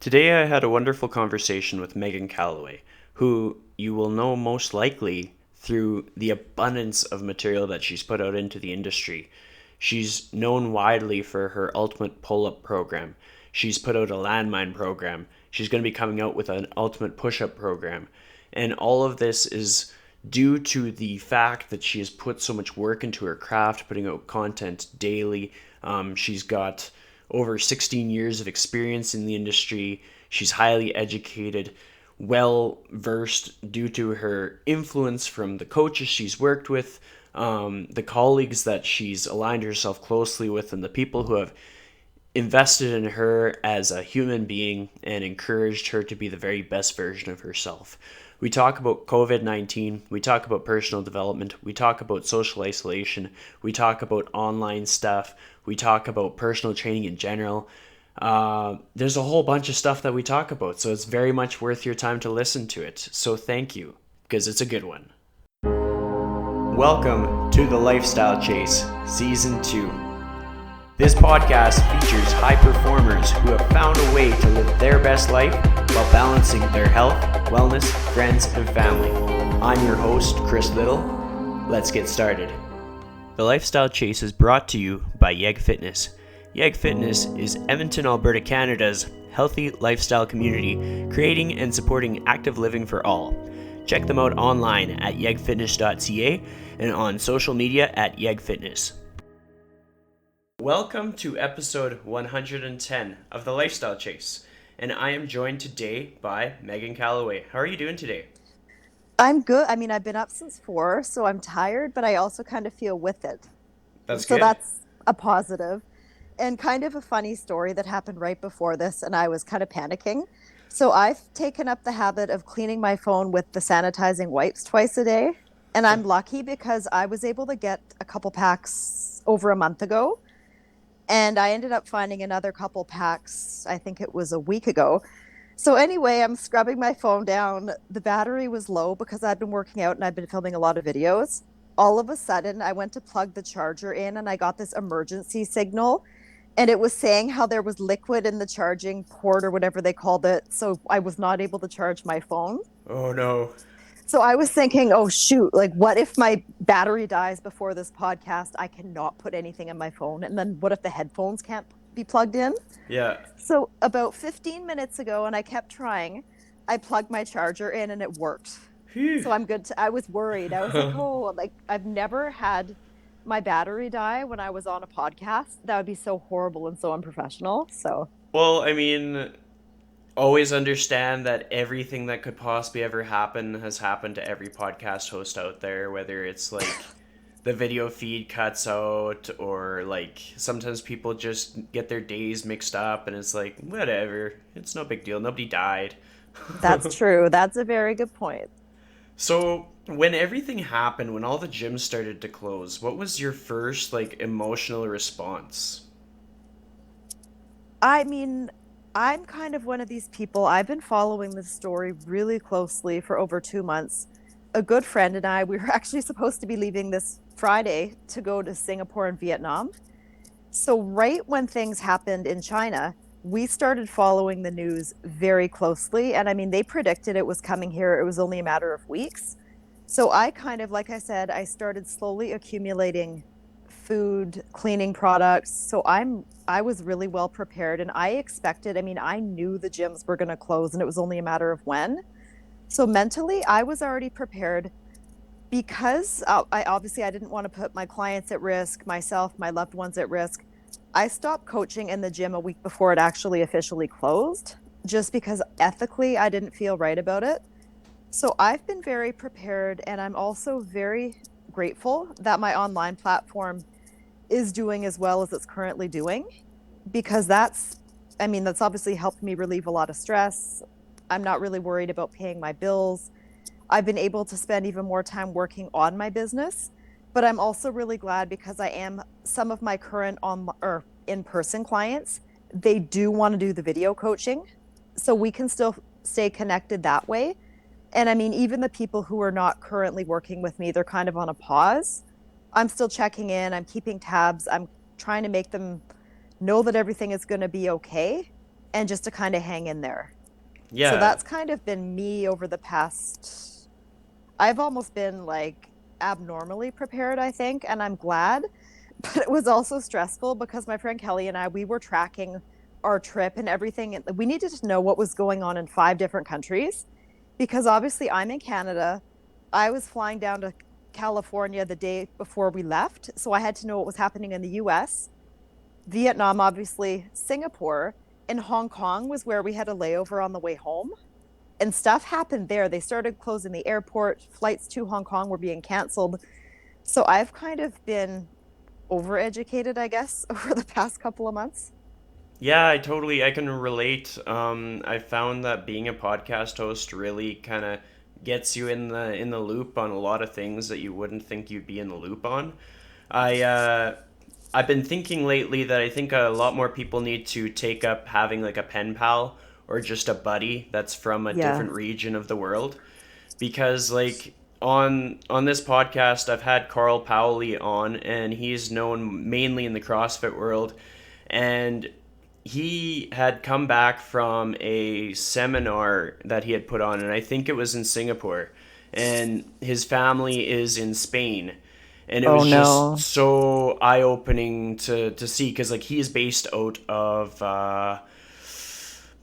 Today I had a wonderful conversation with Meghan Callaway, who you will know most likely through the abundance of material that she's put out into the industry. She's known widely for her Ultimate Pull-Up program. She's put out a landmine program. She's going to be coming out with an Ultimate Push-Up program. And all of this is due to the fact that she has put so much work into her craft, putting out content daily. She's got over 16 years of experience in the industry. She's highly educated, well versed due to her influence from the coaches she's worked with, the colleagues that she's aligned herself closely with, and the people who have invested in her as a human being and encouraged her to be the very best version of herself. We talk about COVID-19, we talk about personal development, we talk about social isolation, we talk about online stuff, we talk about personal training in general. There's a whole bunch of stuff that we talk about, so it's very much worth your time to listen to it. So thank you, because it's a good one. Welcome to the Lifestyle Chase, Season 2. This podcast features high performers who have found a way to live their best life while balancing their health, wellness, friends, and family. I'm your host, Chris Little. Let's get started. The Lifestyle Chase is brought to you by Yeg Fitness. Yeg Fitness is Edmonton, Alberta, Canada's healthy lifestyle community, creating and supporting active living for all. Check them out online at yegfitness.ca and on social media at Yeg Fitness. Welcome to episode 110 of The Lifestyle Chase, and I am joined today by Meghan Callaway. How are you doing today? I'm good. I mean, I've been up since 4, so I'm tired, but I also kind of feel with it. That's So good. that's a positive. And kind of a funny story that happened right before this, and I was kind of panicking. So I've taken up the habit of cleaning my phone with the sanitizing wipes twice a day. And I'm lucky because I was able to get a couple packs over a month ago. And I ended up finding another couple packs, I think it was a week ago. So anyway, I'm scrubbing my phone down. The battery was low because I'd been working out and I've been filming a lot of videos. All of a sudden, I went to plug the charger in and I got this emergency signal. And it was saying how there was liquid in the charging port or whatever they called it. So I was not able to charge my phone. Oh no. So I was thinking, oh shoot, like what if my battery dies before this podcast? I cannot put anything in my phone. And then what if the headphones can't be plugged in? Yeah. So about 15 minutes ago, and I kept trying, I plugged my charger in and it worked. Phew. So I'm good I was worried. I was like, oh, like I've never had my battery die when I was on a podcast. That would be so horrible and so unprofessional. So Well, I mean, always understand that everything that could possibly ever happen has happened to every podcast host out there, whether it's like the video feed cuts out or like sometimes people just get their days mixed up and it's like, whatever, it's no big deal. Nobody died. that's true. That's a very good point. So, when everything happened, when all the gyms started to close, what was your first like emotional response? I mean, I'm kind of one of these people. I've been following this story really closely for over 2 months. A good friend and I, we were actually supposed to be leaving this Friday to go to Singapore and Vietnam. So, right when things happened in China, we started following the news very closely. And I mean, they predicted it was coming here. It was only a matter of weeks. So, I kind of, like I said, I started slowly accumulating food, cleaning products. So, I was really well prepared and I expected, I mean, I knew the gyms were going to close and it was only a matter of when. So, mentally, I was already prepared because I didn't want to put my clients at risk, myself, my loved ones at risk. I stopped coaching in the gym a week before it actually officially closed, just because ethically I didn't feel right about it. So I've been very prepared, and I'm also very grateful that my online platform is doing as well as it's currently doing, because that's obviously helped me relieve a lot of stress. I'm not really worried about paying my bills. I've been able to spend even more time working on my business, but I'm also really glad because I am some of my current on or in-person clients, they do want to do the video coaching, so we can still stay connected that way. And I mean, even the people who are not currently working with me, they're kind of on a pause. I'm still checking in, I'm keeping tabs, I'm trying to make them know that everything is going to be okay. and just to kind of hang in there. So Yeah. that's kind of been me over the past, I've almost been like abnormally prepared, I think, and I'm glad. But it was also stressful because my friend Kelly and I, we were tracking our trip and everything. We needed to know what was going on in 5 different countries because obviously I'm in Canada. I was flying down to California the day before we left. So I had to know what was happening in the US, Vietnam, obviously, Singapore, and Hong Kong was where we had a layover on the way home. And stuff happened there. They started closing the airport. Flights to Hong Kong were being canceled. So I've kind of been overeducated, I guess, over the past couple of months. Yeah, I can relate. I found that being a podcast host really kind of gets you in the loop on a lot of things that you wouldn't think you'd be in the loop on. I I've been thinking lately that I think a lot more people need to take up having like a pen pal or just a buddy that's from a Yeah. different region of the world, because like on this podcast I've had Carl Powley on, and he's known mainly in the CrossFit world, and he had come back from a seminar that he had put on, and I think it was in Singapore, and his family is in Spain, and it Oh was just no. so eye-opening to see, because like he is based out of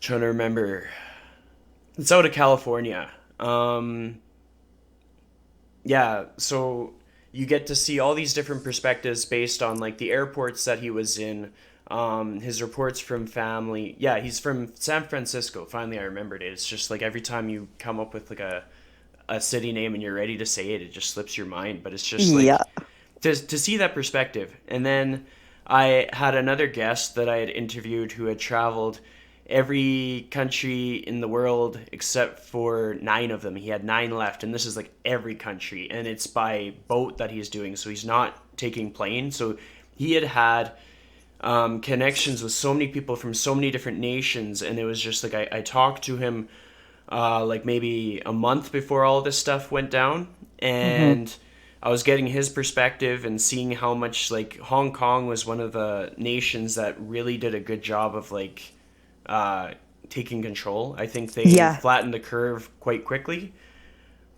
trying to remember, it's out of California. Yeah, so you get to see all these different perspectives based on like the airports that he was in, his reports from family. Yeah, he's from San Francisco. Finally, I remembered it. It's just like every time you come up with like a city name and you're ready to say it, it just slips your mind. But it's just like Yeah. to see that perspective. And then I had another guest that I had interviewed who had traveled every country in the world except for 9 of them. He had 9 left, and this is like every country, and it's by boat that he's doing, so he's not taking plane. So he had connections with so many people from so many different nations, and it was just like I talked to him like maybe a month before all this stuff went down, Hmm. and I was getting his perspective and seeing how much like Hong Kong was one of the nations that really did a good job of like uh, taking control. I think they Yeah. flattened the curve quite quickly,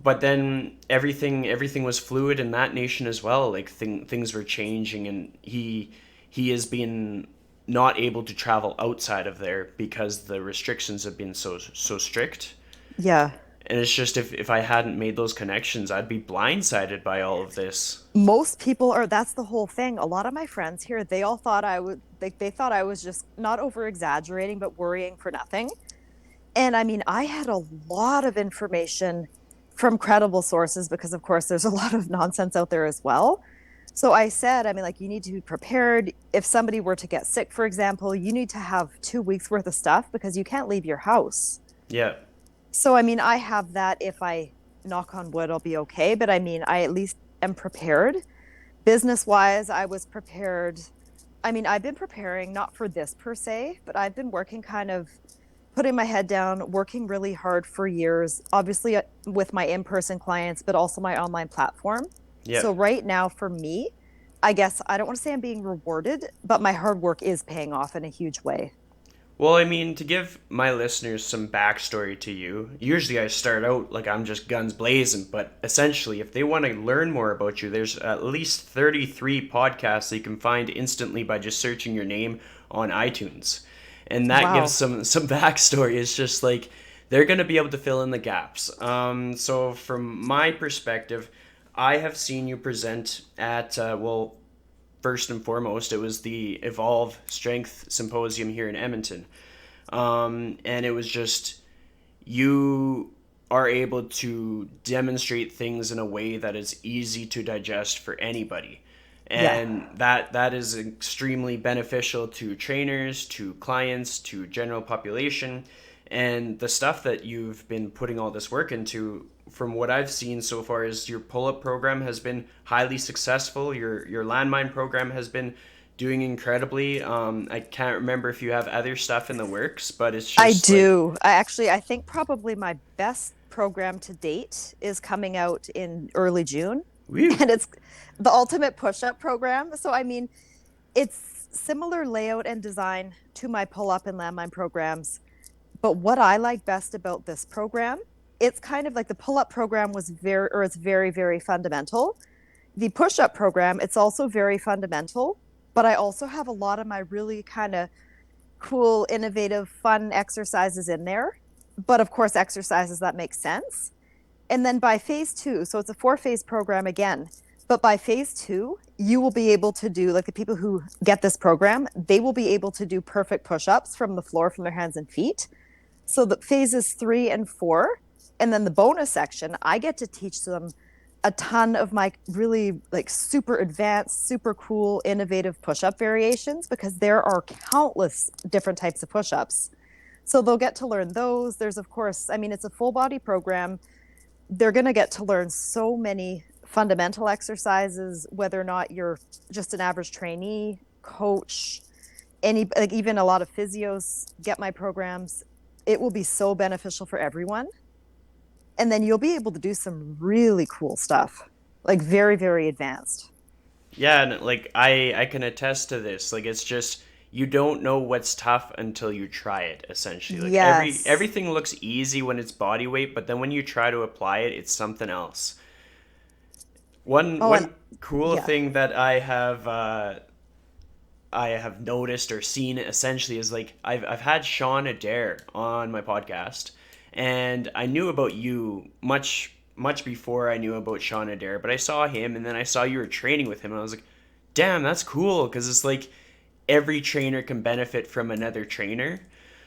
but then everything was fluid in that nation as well. Like things were changing, and he is being not able to travel outside of there because the restrictions have been so strict. Yeah. And it's just if I hadn't made those connections, I'd be blindsided by all of this. Most people are, that's the whole thing. A lot of my friends here, they all thought I would, they thought I was just not over exaggerating, but worrying for nothing. And I mean, I had a lot of information from credible sources because, of course, there's a lot of nonsense out there as well. So I said, I mean, like, you need to be prepared. If somebody were to get sick, for example, you need to have 2 weeks worth of stuff because you can't leave your house. Yeah. So, I mean, I have that. If I knock on wood, I'll be okay. But I mean, I at least am prepared. Business wise, I was prepared. I mean, I've been preparing not for this per se, but I've been working kind of putting my head down, working really hard for years, obviously with my in person clients, but also my online platform. Yeah. So, right now, for me, I guess I don't want to say I'm being rewarded, but my hard work is paying off in a huge way. Well, I mean, to give my listeners some backstory to you, usually I start out like I'm just guns blazing, but essentially, if they want to learn more about you, there's at least 33 podcasts that you can find instantly by just searching your name on iTunes. And that gives Wow. some backstory. It's just like they're going to be able to fill in the gaps. So, from my perspective, I have seen you present at, well, first and foremost, it was the Evolve Strength Symposium here in Edmonton. And it was just, you are able to demonstrate things in a way that is easy to digest for anybody. Yeah. And that is extremely beneficial to trainers, to clients, to general population. And the stuff that you've been putting all this work into, from what I've seen so far, is your pull-up program has been highly successful. Your landmine program has been doing incredibly. I can't remember if you have other stuff in the works, but it's I just like, do. I actually, I think probably my best program to date is coming out in early June, woo. and it's the ultimate push-up program. So I mean, it's similar layout and design to my pull up and landmine programs. But what I like best about this program, it's kind of like the pull up program was very, or it's very, very fundamental. The push up program, it's also very fundamental, but I also have a lot of my really kind of cool, innovative, fun exercises in there. But of course, exercises that make sense. And then by phase two, so it's a 4 phase program again, but by phase two, you will be able to do, like the people who get this program, they will be able to do perfect push ups from the floor from their hands and feet. So the phases 3 and 4, and then the bonus section, I get to teach them a ton of my really like super advanced, super cool, innovative push up variations because there are countless different types of push ups. So they'll get to learn those. There's, of course, I mean, it's a full body program. They're going to get to learn so many fundamental exercises, whether or not you're just an average trainee, coach, any, like even a lot of physios get my programs. It will be so beneficial for everyone. And then you'll be able to do some really cool stuff, like very, very advanced. Yeah, and like I can attest to this. Like it's just you don't know what's tough until you try it, essentially. Like Yes. everything looks easy when it's body weight, but then when you try to apply it, it's something else. One Oh, and one cool yeah. thing that I have noticed or seen essentially is like I've had Sean Adair on my podcast, and I knew about you much before I knew about Sean Adair, but I saw him and then I saw you were training with him and I was like, damn, that's cool because it's like every trainer can benefit from another trainer.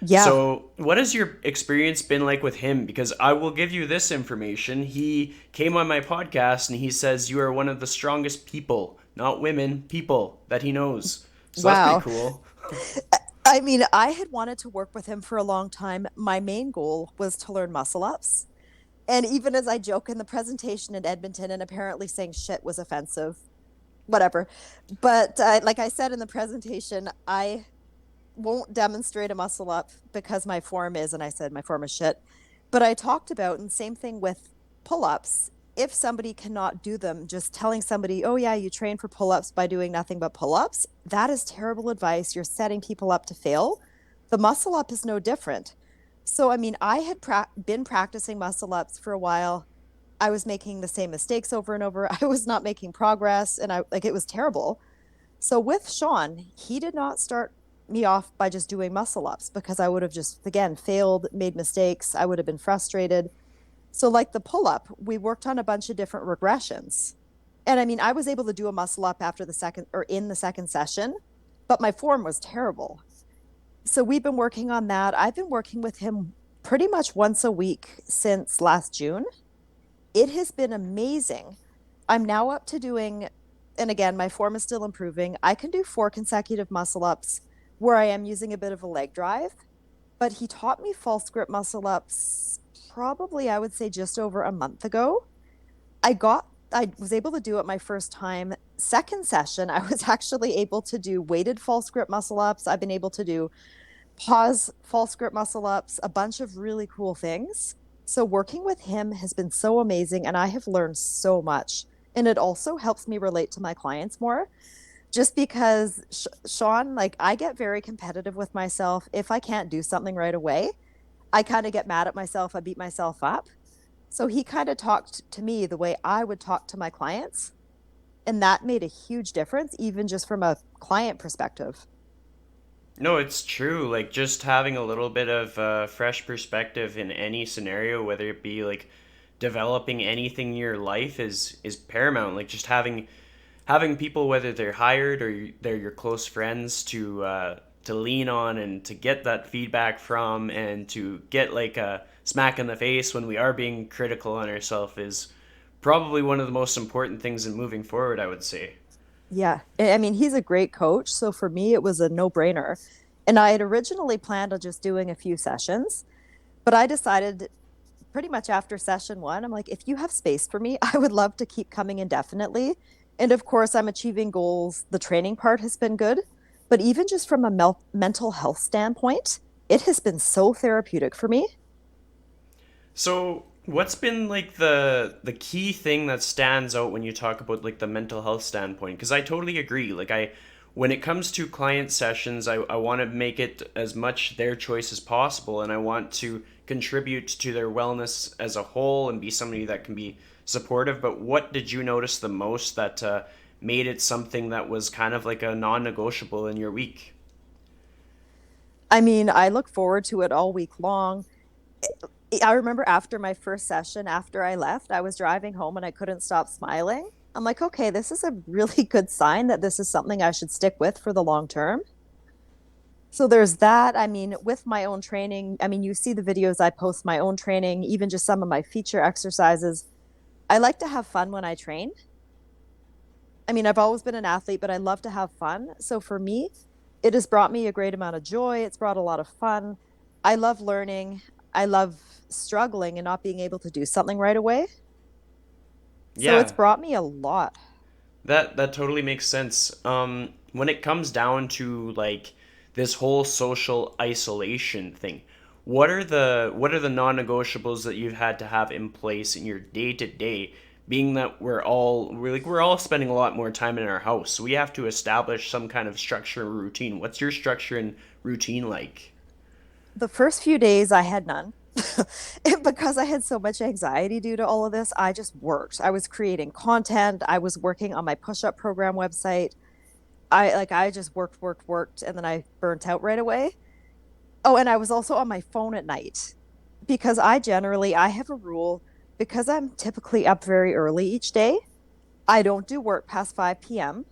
Yeah. So, what has your experience been like with him? Because I will give you this information. He came on my podcast and he says you are one of the strongest people, not women, people that he knows. So that's pretty Wow. cool. I mean, I had wanted to work with him for a long time. My main goal was to learn muscle ups. And even as I joke in the presentation in Edmonton, and apparently saying shit was offensive, whatever. But like I said in the presentation, I won't demonstrate a muscle up because my form is, and I said my form is shit. But I talked about, and same thing with pull ups. If somebody cannot do them, just telling somebody, oh, yeah, you train for pull ups by doing nothing but pull ups, that is terrible advice. You're setting people up to fail. The muscle up is no different. So, I mean, I had been practicing muscle ups for a while. I was making the same mistakes over and over. I was not making progress, and I like it was terrible. So with Sean, he did not start me off by just doing muscle ups because I would have just, again, failed, made mistakes. I would have been frustrated. So, like the pull up, we worked on a bunch of different regressions. And I mean, I was able to do a muscle up after the second or in the second session, but my form was terrible. So, we've been working on that. I've been working with him pretty much once a week since last June. It has been amazing. I'm now up to doing, and again, my form is still improving. I can do 4 consecutive muscle ups where I am using a bit of a leg drive, but he taught me false grip muscle ups probably, I would say, just over a month ago. I was able to do it my first time. Second session, I was actually able to do weighted false grip muscle ups. I've been able to do pause false grip muscle ups, a bunch of really cool things. So working with him has been so amazing and I have learned so much. And it also helps me relate to my clients more just because Sean, like I get very competitive with myself. If I can't do something right away, I kind of get mad at myself. I beat myself up. So he kind of talked to me the way I would talk to my clients. And that made a huge difference, even just from a client perspective. No, it's true. Like just having a little bit of fresh perspective in any scenario, whether it be like developing anything in your life, is paramount. Like just having people, whether they're hired or they're your close friends, to lean on and to get that feedback from, and to get like a smack in the face when we are being critical on ourselves is probably one of the most important things in moving forward, I would say. Yeah. I mean, he's a great coach. So for me, it was a no brainer. And I had originally planned on just doing a few sessions, but I decided pretty much after session one, I'm like, if you have space for me, I would love to keep coming indefinitely. And of course, I'm achieving goals. The training part has been good, but even just from a mental health standpoint, it has been so therapeutic for me. So, what's been like the key thing that stands out when you talk about like the mental health standpoint? Because I totally agree. Like I when it comes to client sessions, I want to make it as much their choice as possible, and I want to contribute to their wellness as a whole and be somebody that can be supportive. But what did you notice the most that made it something that was kind of like a non-negotiable in your week? I mean, I look forward to it all week long. I remember after my first session, after I left, I was driving home and I couldn't stop smiling. I'm like, okay, this is a really good sign that this is something I should stick with for the long term. So there's that. I mean, with my own training, I mean, you see the videos I post my own training, even just some of my feature exercises. I like to have fun when I train. I mean, I've always been an athlete, but I love to have fun. So for me, it has brought me a great amount of joy. It's brought a lot of fun. I love learning. I love struggling and not being able to do something right away. So it's Yeah, brought me a lot. that totally makes sense. When it comes down to like this whole social isolation thing, what are the non-negotiables that you've had to have in place in your day to day? Being that we're all spending a lot more time in our house, so we have to establish some kind of structure or routine. What's your structure and routine like? The first few days, I had none. Because I had so much anxiety due to all of this, I just worked. I was creating content. I was working on my push-up program website. I just worked, and then I burnt out right away. Oh, and I was also on my phone at night because I have a rule because I'm typically up very early each day. I don't do work past 5 p.m.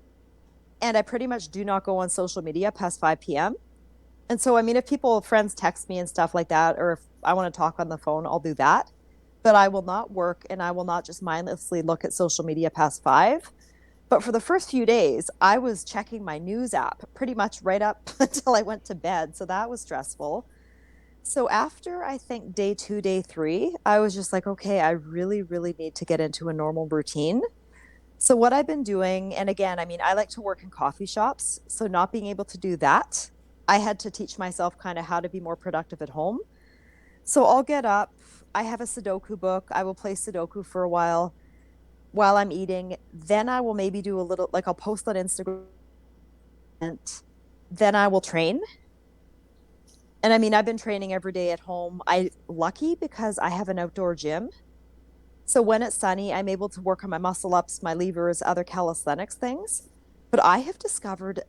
and I pretty much do not go on social media past 5 p.m. And so, I mean, if friends text me and stuff like that, or if I want to talk on the phone, I'll do that. But I will not work and I will not just mindlessly look at social media past 5. But for the first few days, I was checking my news app pretty much right up until I went to bed. So that was stressful. So after I think day 2, day 3, I was just like, okay, I really, really need to get into a normal routine. So what I've been doing, and again, I mean, I like to work in coffee shops. So not being able to do that, I had to teach myself kind of how to be more productive at home. So I'll get up. I have a Sudoku book. I will play Sudoku for a while I'm eating. Then I will maybe do a little, like I'll post on Instagram. Then I will train. And I mean, I've been training every day at home. I lucky because I have an outdoor gym. So when it's sunny, I'm able to work on my muscle ups, my levers, other calisthenics things. But I have discovered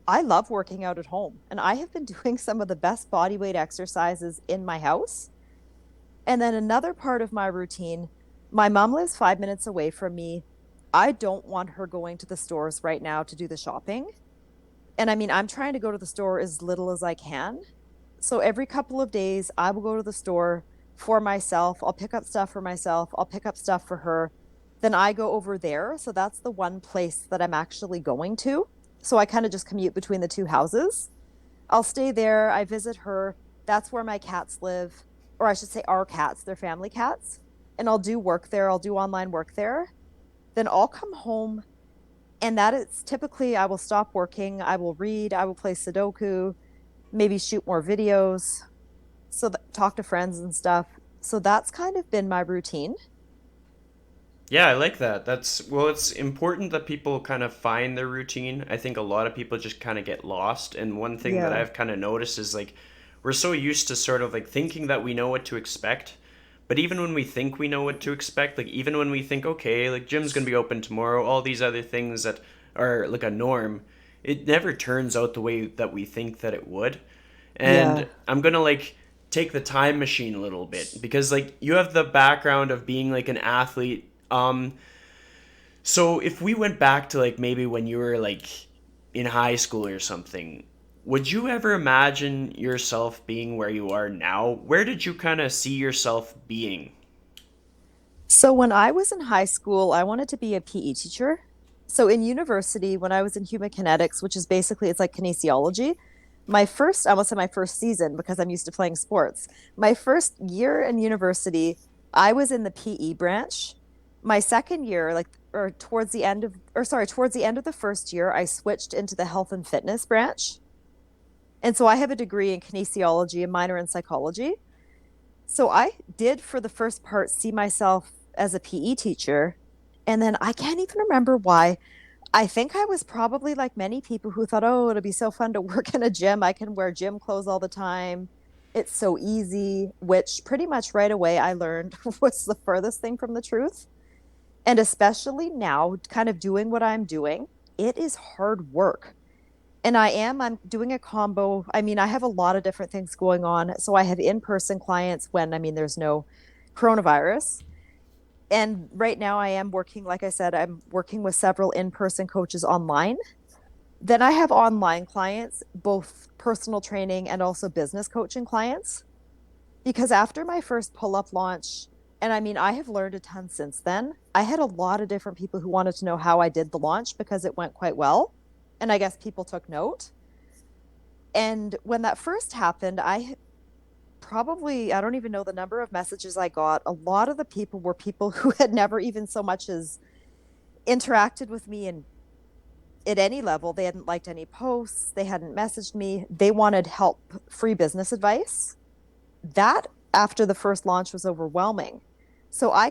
I love working out at home, and I have been doing some of the best body weight exercises in my house. And then another part of my routine, my mom lives 5 minutes away from me. I don't want her going to the stores right now to do the shopping. And I mean, I'm trying to go to the store as little as I can. So every couple of days, I will go to the store for myself. I'll pick up stuff for myself. I'll pick up stuff for her. Then I go over there. So that's the one place that I'm actually going to. So I kind of just commute between the two houses. I'll stay there. I visit her. That's where my cats live, or I should say our cats, they're family cats. And I'll do work there. I'll do online work there. Then I'll come home, and that is typically I will stop working. I will read. I will play Sudoku, maybe shoot more videos, talk to friends and stuff. So that's kind of been my routine. Yeah, I like that. It's important that people kind of find their routine. I think a lot of people just kind of get lost. And one thing that Yeah. I've kind of noticed is like we're so used to sort of like thinking that we know what to expect. But even when we think we know what to expect, like even when we think, okay, like gym's gonna be open tomorrow, all these other things that are like a norm, it never turns out the way that we think that it would. Yeah. And I'm gonna like take the time machine a little bit because like you have the background of being like an athlete. So if we went back to like maybe when you were like in high school or something, would you ever imagine yourself being where you are now? Where did you kind of see yourself being? So when I was in high school, I wanted to be a PE teacher. So in university, when I was in human kinetics, which is basically it's like kinesiology, I almost said my first season because I'm used to playing sports. My first year in university, I was in the PE branch. My second year, like or towards the end of or sorry, towards the end of the first year, I switched into the health and fitness branch. And so I have a degree in kinesiology, a minor in psychology. So I did for the first part see myself as a PE teacher. And then I can't even remember why. I think I was probably like many people who thought, oh, it'll be so fun to work in a gym. I can wear gym clothes all the time. It's so easy, which pretty much right away I learned was the furthest thing from the truth. And especially now, kind of doing what I'm doing, it is hard work. And I'm doing a combo. I mean, I have a lot of different things going on. So I have in-person clients when, I mean, there's no coronavirus. And right now I am working, like I said, I'm working with several in-person coaches online. Then I have online clients, both personal training and also business coaching clients. Because after my first pull-up launch, and I mean, I have learned a ton since then. I had a lot of different people who wanted to know how I did the launch because it went quite well. And I guess people took note. And when that first happened, I don't even know the number of messages I got. A lot of the people were people who had never even so much as interacted with me in at any level. They hadn't liked any posts, they hadn't messaged me. They wanted help, free business advice. That after the first launch was overwhelming. So I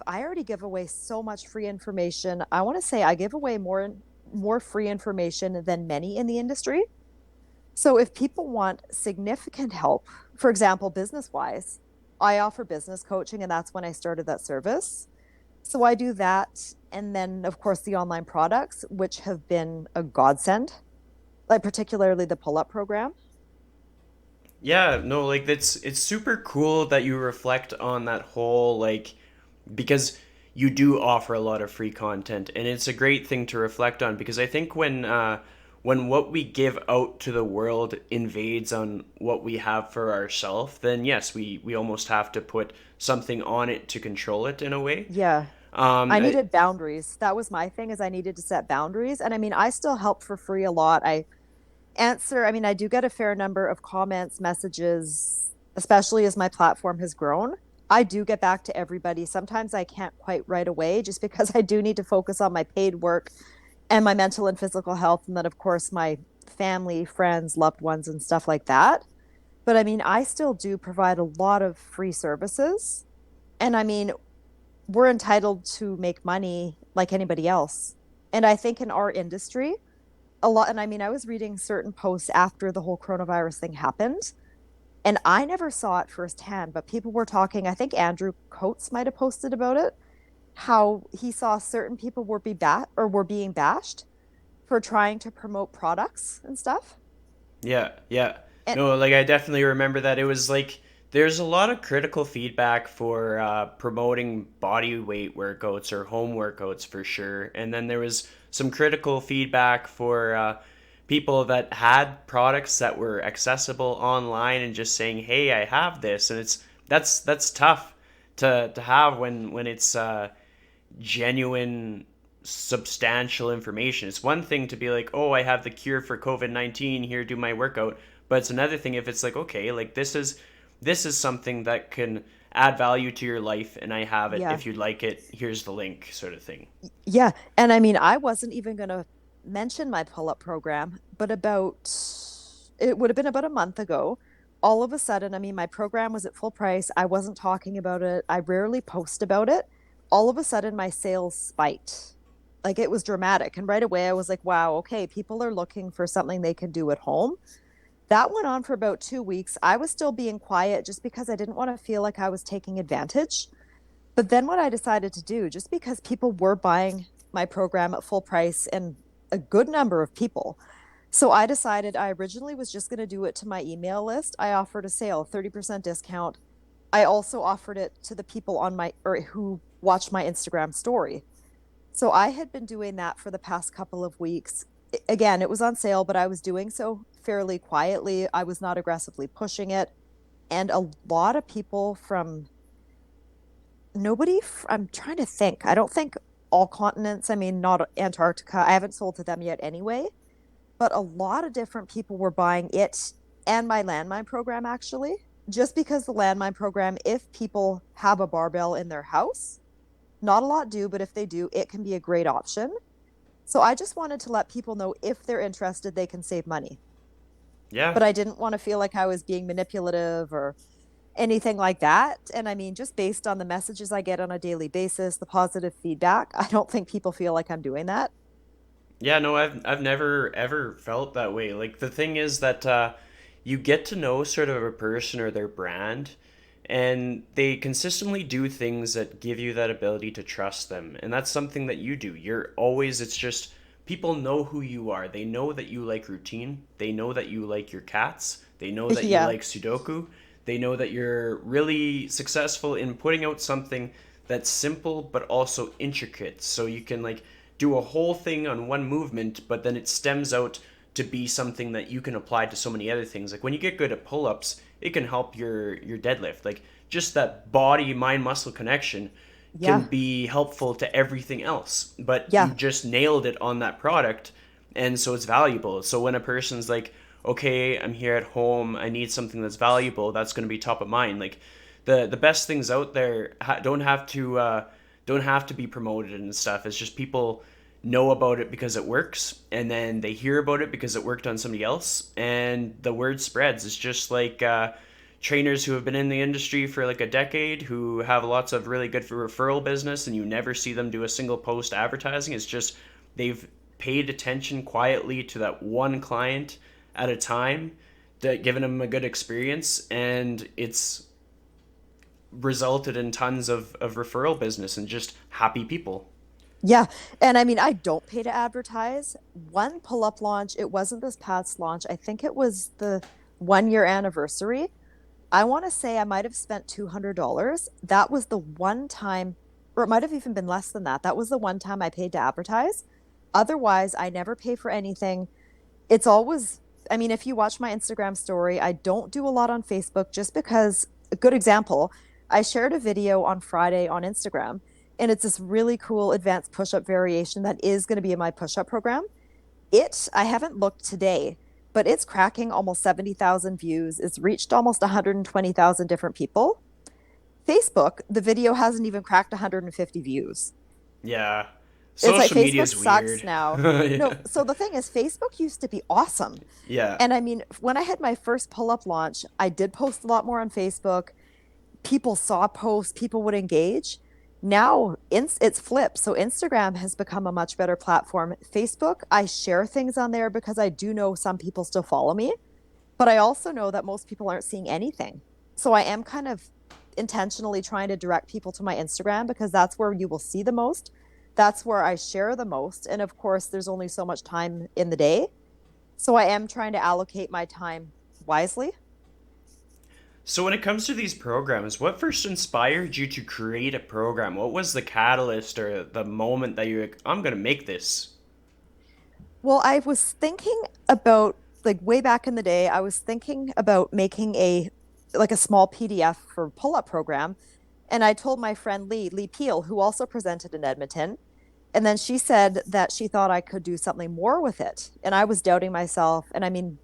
already give away so much free information. I want to say I give away more free information than many in the industry. So if people want significant help, for example, business wise, I offer business coaching, and that's when I started that service. So I do that. And then, of course, the online products, which have been a godsend, like particularly the pull up program. Yeah, no, like that's it's super cool that you reflect on that whole like because you do offer a lot of free content and it's a great thing to reflect on because I think when what we give out to the world invades on what we have for ourselves, then yes, we almost have to put something on it to control it in a way. Yeah. Um, I I, needed boundaries. That was my thing is I needed to set boundaries. And I mean, I still help for free a lot. I mean, I do get a fair number of comments, messages, especially as my platform has grown. I do get back to everybody. Sometimes I can't quite right away just because I do need to focus on my paid work and my mental and physical health. And then, of course, my family, friends, loved ones, and stuff like that. But I mean, I still do provide a lot of free services. And I mean, we're entitled to make money like anybody else. And I think in our industry, a lot, and I mean, I was reading certain posts after the whole coronavirus thing happened, and I never saw it firsthand, but people were talking. I think Andrew Coates might have posted about it, how he saw certain people were being bashed for trying to promote products and stuff. Yeah, yeah. And No, like I definitely remember that. It was like there's a lot of critical feedback for promoting body weight workouts or home workouts for sure. And then there was some critical feedback for people that had products that were accessible online and just saying, "Hey, I have this," and that's tough to have when it's genuine substantial information. It's one thing to be like, "Oh, I have the cure for COVID-19, here do my workout." But it's another thing if it's like, "Okay, like this is something that can add value to your life and I have it. yeah, If you'd like it, here's the link," sort of thing. yeah. And I mean, I wasn't even going to mention my pull up program, but it would have been about a month ago. All of a sudden, I mean, my program was at full price. I wasn't talking about it. I rarely post about it. All of a sudden, my sales spiked. Like it was dramatic. And right away, I was like, wow, okay, people are looking for something they can do at home. That went on for about 2 weeks. I was still being quiet just because I didn't want to feel like I was taking advantage. But then what I decided to do, just because people were buying my program at full price and a good number of people, so I decided I originally was just going to do it to my email list. I offered a sale, 30% discount. I also offered it to the people on my or who watch my Instagram story. So I had been doing that for the past couple of weeks. Again, it was on sale, but I was doing so fairly quietly. I was not aggressively pushing it. And a lot of people from nobody, I'm trying to think. I don't think all continents, I mean, not Antarctica. I haven't sold to them yet anyway, but a lot of different people were buying it and my landmine program actually. Just because the landmine program, if people have a barbell in their house, not a lot do, but if they do, it can be a great option. So I just wanted to let people know if they're interested, they can save money. Yeah. But I didn't want to feel like I was being manipulative or anything like that. And I mean, just based on the messages I get on a daily basis, the positive feedback, I don't think people feel like I'm doing that. Yeah, no, I've never ever felt that way. Like the thing is that you get to know sort of a person or their brand, and they consistently do things that give you that ability to trust them. And that's something that you do. You're always, it's just people know who you are. They know that you like routine. They know that you like your cats. They know that you Yeah. like Sudoku. They know that you're really successful in putting out something that's simple but also intricate. So you can like do a whole thing on one movement, but then it stems out to be something that you can apply to so many other things. Like when you get good at pull-ups, it can help your deadlift. Like just that body mind muscle connection can Yeah. be helpful to everything else. But you Yeah. just nailed it on that product, and so it's valuable. So when a person's like, "Okay, I'm here at home. I need something that's valuable," that's going to be top of mind. Like the best things out there don't have to be promoted and stuff. It's just people know about it because it works, and then they hear about it because it worked on somebody else, and the word spreads. It's just like trainers who have been in the industry for like a decade who have lots of really good referral business, and you never see them do a single post advertising. It's just they've paid attention quietly to that one client at a time, that given them a good experience, and it's resulted in tons of referral business and just happy people. Yeah. And I mean, I don't pay to advertise. One pull-up launch, it wasn't this past launch. I think it was the 1 year anniversary. I want to say I might have spent $200. That was the one time, or it might have even been less than that. That was the one time I paid to advertise. Otherwise, I never pay for anything. It's always, I mean, if you watch my Instagram story, I don't do a lot on Facebook just because, a good example, I shared a video on Friday on Instagram, and it's this really cool advanced push up variation that is going to be in my push up program. I haven't looked today, but it's cracking almost 70,000 views. It's reached almost 120,000 different people. Facebook, the video hasn't even cracked 150 views. Yeah. It's like Social media Facebook is sucks weird. now. No, Yeah. so the thing is, Facebook used to be awesome. Yeah. And I mean, when I had my first pull up launch, I did post a lot more on Facebook. People saw posts, people would engage. Now it's flipped. So Instagram has become a much better platform. Facebook, I share things on there because I do know some people still follow me, but I also know that most people aren't seeing anything. So I am kind of intentionally trying to direct people to my Instagram because that's where you will see the most. That's where I share the most. And of course, there's only so much time in the day. So I am trying to allocate my time wisely. So when it comes to these programs, what first inspired you to create a program? What was the catalyst or the moment that you're like, I'm gonna make this? Well, I was thinking about like way back in the day, I was thinking about making a small PDF for pull-up program. And I told my friend Lee Peel, who also presented in Edmonton. And then she said that she thought I could do something more with it. And I was doubting myself. And I mean,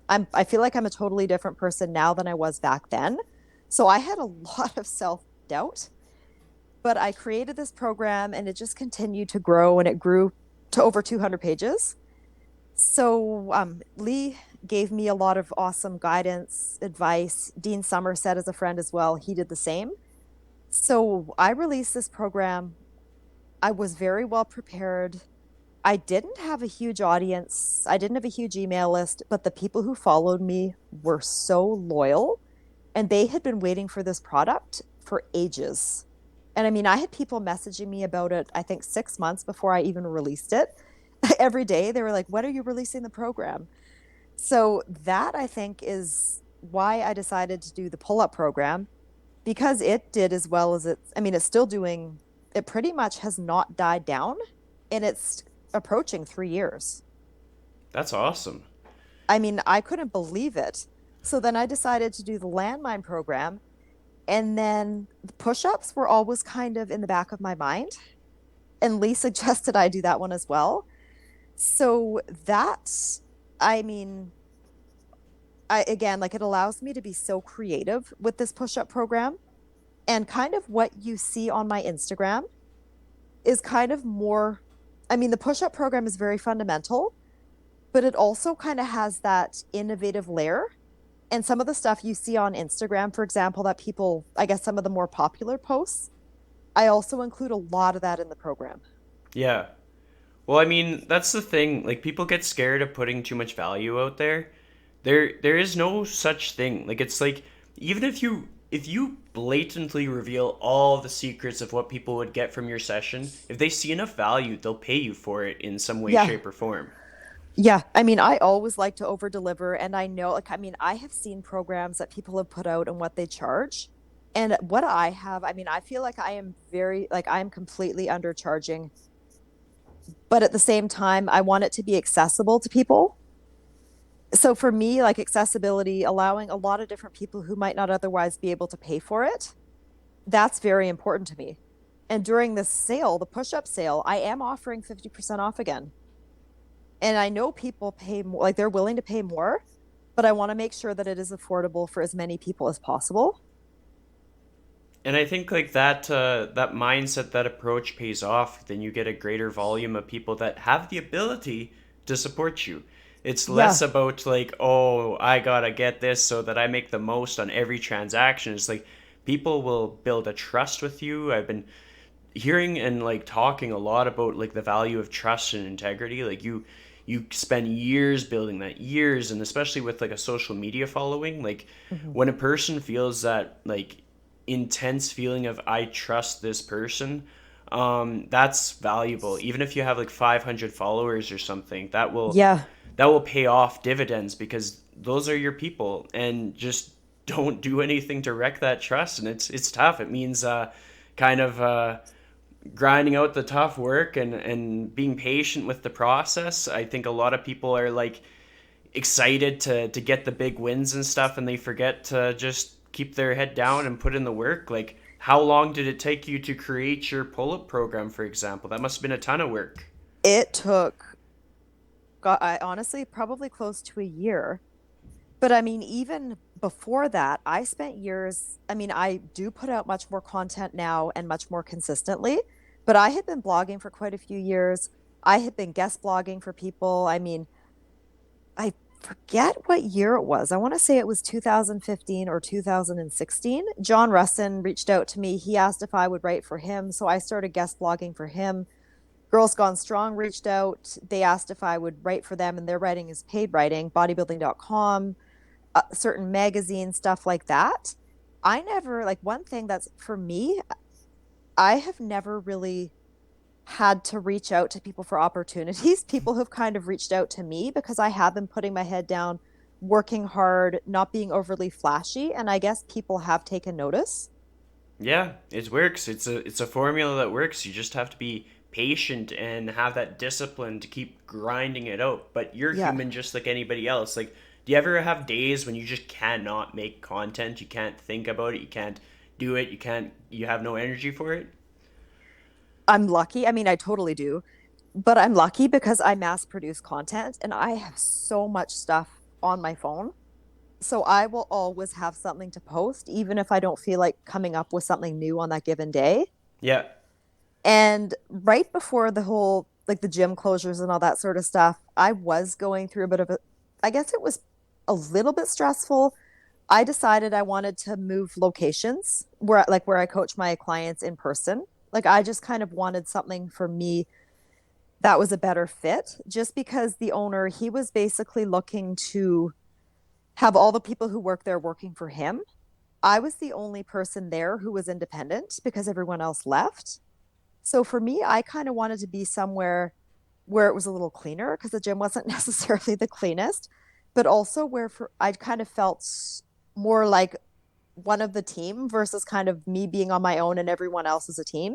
I feel like I'm a totally different person now than I was back then. So I had a lot of self-doubt, but I created this program and it just continued to grow and it grew to over 200 pages. So Lee gave me a lot of awesome guidance, advice. Dean Somerset is a friend as well. He did the same. So I released this program. I was very well prepared. I didn't have a huge audience. I didn't have a huge email list, but the people who followed me were so loyal and they had been waiting for this product for ages. And I mean, I had people messaging me about it, I think 6 months before I even released it. Every day they were like, when are you releasing the program? So that I think is why I decided to do the pull up program because it did as well as I mean, it's still doing, it pretty much has not died down and it's approaching 3 years. That's awesome. I mean, I couldn't believe it. So then I decided to do the landmine program. And then the push ups were always kind of in the back of my mind. And Lee suggested I do that one as well. So that's, I mean, I again, like it allows me to be so creative with this push up program. And kind of what you see on my Instagram is kind of more, I mean, the push up program is very fundamental, but it also kind of has that innovative layer. And some of the stuff you see on Instagram, for example, that people, I guess some of the more popular posts, I also include a lot of that in the program. Yeah. Well, I mean, that's the thing. Like people get scared of putting too much value out there. There is no such thing. Like it's like even if you blatantly reveal all the secrets of what people would get from your session, if they see enough value, they'll pay you for it in some way, Yeah. shape, or form. Yeah. I mean, I always like to over deliver. And I know, like, I mean, I have seen programs that people have put out and what they charge. And what I have, I mean, I feel like I am very, like, I'm completely undercharging. But at the same time, I want it to be accessible to people. So for me, like accessibility, allowing a lot of different people who might not otherwise be able to pay for it, that's very important to me. And during this sale, the push-up sale, I am offering 50% off again. And I know people pay more, like they're willing to pay more, but I want to make sure that it is affordable for as many people as possible. And I think like that mindset, that approach pays off. Then you get a greater volume of people that have the ability to support you. It's less Yeah, about like, oh, I gotta get this so that I make the most on every transaction. It's like people will build a trust with you. I've been hearing and like talking a lot about like the value of trust and integrity. Like you spend years building that, years, and especially with like a social media following, like mhm. when a person feels that like intense feeling of I trust this person, that's valuable. Even if you have like 500 followers or something, Yeah, that will pay off dividends because those are your people. And just don't do anything to wreck that trust. And it's tough. It means kind of grinding out the tough work and being patient with the process. I think a lot of people are like excited to get the big wins and stuff, and they forget to just keep their head down and put in the work. Like, how long did it take you to create your pull up program, for example? That must have been a ton of work. it took, God, I honestly probably close to a year. But I mean, even before that, I spent years. I mean, I do put out much more content now and much more consistently, but I had been blogging for quite a few years. I had been guest blogging for people. I mean, I forget what year it was. I want to say it was 2015 or 2016. John Russin reached out to me. He asked if I would write for him. So I started guest blogging for him. Girls Gone Strong reached out. They asked if I would write for them, and their writing is paid writing, bodybuilding.com, certain magazines, stuff like that. I never, like, one thing that's for me, I have never really had to reach out to people for opportunities. People have kind of reached out to me because I have been putting my head down, working hard, not being overly flashy. And I guess people have taken notice. Yeah, it works. It's a formula that works. You just have to be patient and have that discipline to keep grinding it out. But you're Yeah. human just like anybody else. Like, do you ever have days when you just cannot make content? You can't think about it. You can't do it. You have no energy for it? I'm lucky. I mean, I totally do, but I'm lucky because I mass produce content and I have so much stuff on my phone. So I will always have something to post, even if I don't feel like coming up with something new on that given day. Yeah. And right before the whole, like the gym closures and all that sort of stuff, I was going through a bit of a, I guess it was a little bit stressful. I decided I wanted to move locations where I coach my clients in person. Like I just kind of wanted something for me that was a better fit, just because the owner, he was basically looking to have all the people who work there working for him. I was the only person there who was independent because everyone else left. So for me, I kind of wanted to be somewhere where it was a little cleaner because the gym wasn't necessarily the cleanest, but also I kind of felt more like one of the team versus kind of me being on my own and everyone else as a team,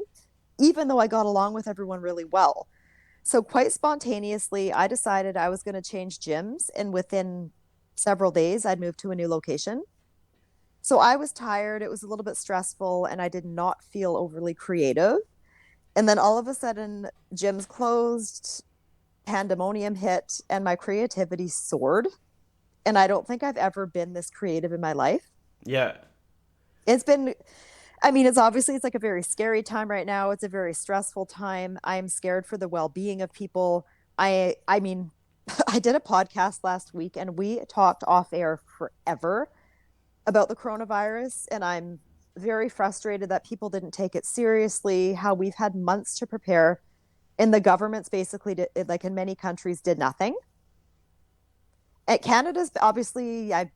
even though I got along with everyone really well. So quite spontaneously, I decided I was going to change gyms, and within several days, I'd moved to a new location. So I was tired, it was a little bit stressful, and I did not feel overly creative. And then all of a sudden, gyms closed, pandemonium hit, and my creativity soared. And I don't think I've ever been this creative in my life. Yeah. It's been, I mean, it's like a very scary time right now. It's a very stressful time. I'm scared for the well-being of people. I mean, I did a podcast last week and we talked off air forever about the coronavirus, and I'm very frustrated that people didn't take it seriously, how we've had months to prepare. And the governments basically did, like in many countries, did nothing. At Canada's obviously, I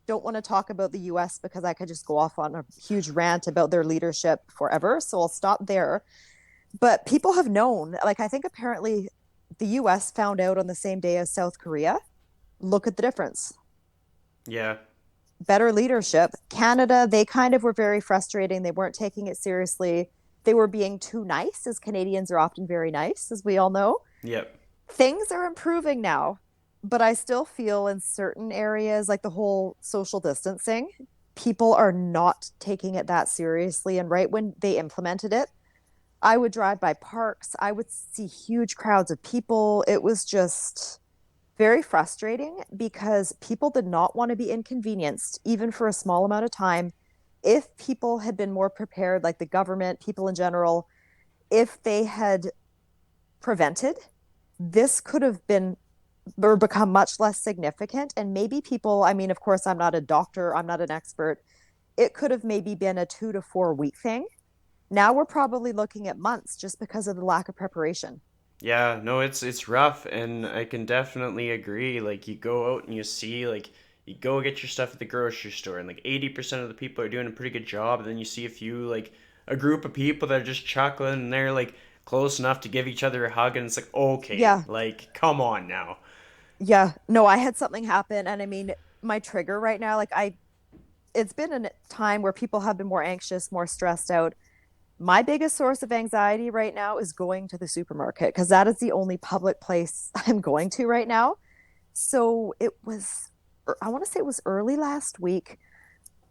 don't want to talk about the US because I could just go off on a huge rant about their leadership forever. So I'll stop there. But people have known, like, I think apparently the US found out on the same day as South Korea. Look at the difference. Yeah. Better leadership. Canada, they kind of were very frustrating. They weren't taking it seriously. They were being too nice, as Canadians are often very nice, as we all know. Yep. Things are improving now, but I still feel in certain areas, like the whole social distancing, people are not taking it that seriously. And right when they implemented it, I would drive by parks, I would see huge crowds of people. It was just very frustrating because people did not want to be inconvenienced, even for a small amount of time. If people had been more prepared, like the government, people in general, if they had prevented, this could have been or become much less significant. And maybe people, I mean, of course, I'm not a doctor, I'm not an expert. It could have maybe been a 2 to 4 week thing. Now we're probably looking at months just because of the lack of preparation. Yeah, no, it's rough, and I can definitely agree. Like, you go out and you see, like, you go get your stuff at the grocery store, and like 80% of the people are doing a pretty good job, and then you see a few, like, a group of people that are just chuckling, and they're like close enough to give each other a hug, and it's like, okay, Yeah, like, come on now. yeah. No, I had something happen. And I mean, my trigger right now, it's been a time where people have been more anxious, more stressed out. My biggest source of anxiety right now is going to the supermarket because that is the only public place I'm going to right now. So it was, I want to say it was early last week.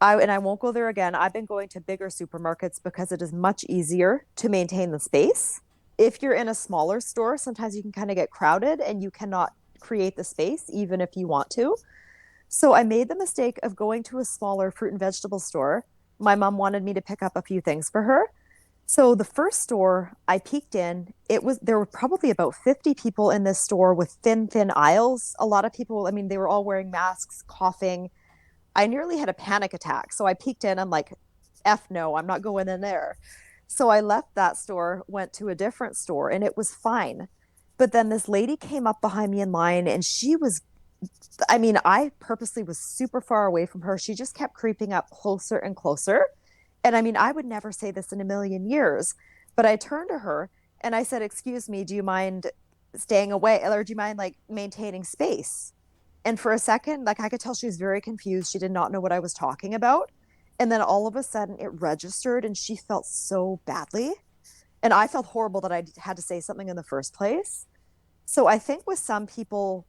And I won't go there again. I've been going to bigger supermarkets because it is much easier to maintain the space. If you're in a smaller store, sometimes you can kind of get crowded and you cannot create the space, even if you want to. So I made the mistake of going to a smaller fruit and vegetable store. My mom wanted me to pick up a few things for her. So the first store I peeked in, it was there were probably about 50 people in this store with thin aisles. A lot of people, I mean, they were all wearing masks, coughing. I nearly had a panic attack. So I peeked in, I'm like, F no, I'm not going in there. So I left that store, went to a different store, and it was fine. But then this lady came up behind me in line and she was, I mean, I purposely was super far away from her. She just kept creeping up closer and closer. And I mean, I would never say this in a million years, but I turned to her and I said, "Excuse me, do you mind staying away or do you mind like maintaining space?" And for a second, like I could tell she was very confused. She did not know what I was talking about. And then all of a sudden it registered and she felt so badly. And I felt horrible that I had to say something in the first place. So I think with some people,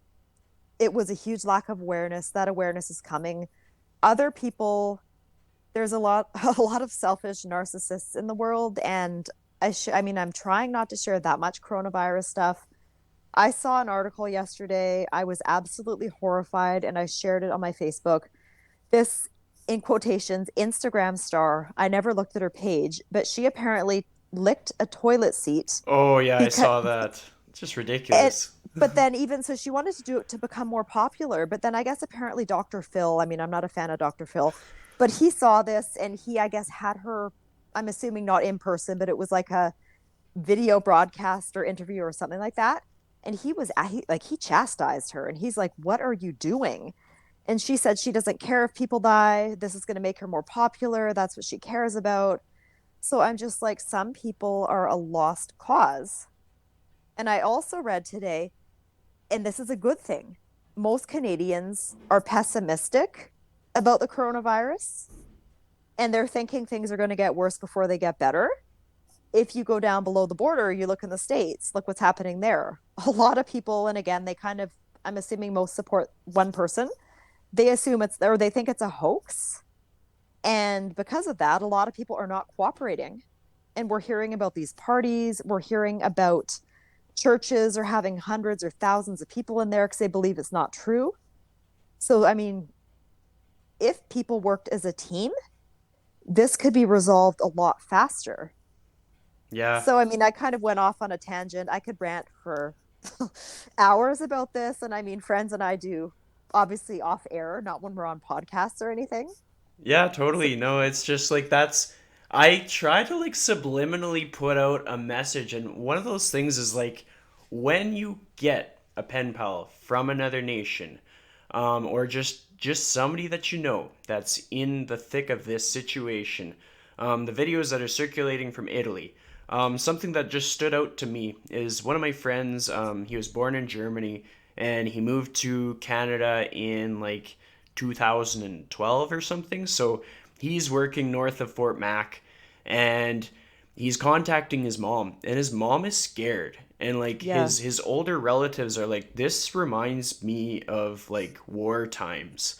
it was a huge lack of awareness. That awareness is coming. Other people, there's a lot a lot of selfish narcissists in the world, and I mean, I'm trying not to share that much coronavirus stuff. I saw an article yesterday. I was absolutely horrified and I shared it on my Facebook. This, in quotations, Instagram star, I never looked at her page, but she apparently licked a toilet seat Oh yeah, I because saw that. It's just it, ridiculous. but then even so she wanted to do it to become more popular, but then I guess apparently Dr. Phil, I mean, I'm not a fan of Dr. Phil, but he saw this and he, I guess, had her, I'm assuming not in person, but it was like a video broadcast or interview or something like that. And he chastised her and he's like, "What are you doing?" And she said she doesn't care if people die. This is going to make her more popular. That's what she cares about. So I'm just like, some people are a lost cause. And I also read today, and this is a good thing, most Canadians are pessimistic about the coronavirus and they're thinking things are going to get worse before they get better. If you go down below the border, you look in the States, look what's happening there. A lot of people, and again, they kind of, I'm assuming most support one person. They assume it's, or they think it's a hoax. And because of that, a lot of people are not cooperating. And we're hearing about these parties. We're hearing about churches are having hundreds or thousands of people in there because they believe it's not true. So, I mean, if people worked as a team, this could be resolved a lot faster. Yeah. So, I mean, I kind of went off on a tangent. I could rant for hours about this. And I mean, friends and I do obviously off air, not when we're on podcasts or anything. Yeah, So, totally. No, it's just like that's. I try to like subliminally put out a message, and one of those things is like when you get a pen pal from another nation, or just somebody that you know that's in the thick of this situation. The videos that are circulating from Italy. Something that just stood out to me is one of my friends. He was born in Germany and he moved to Canada in like 2012 or something. So he's working north of Fort Mac and he's contacting his mom and his mom is scared and like Yeah. his older relatives are like this reminds me of like war times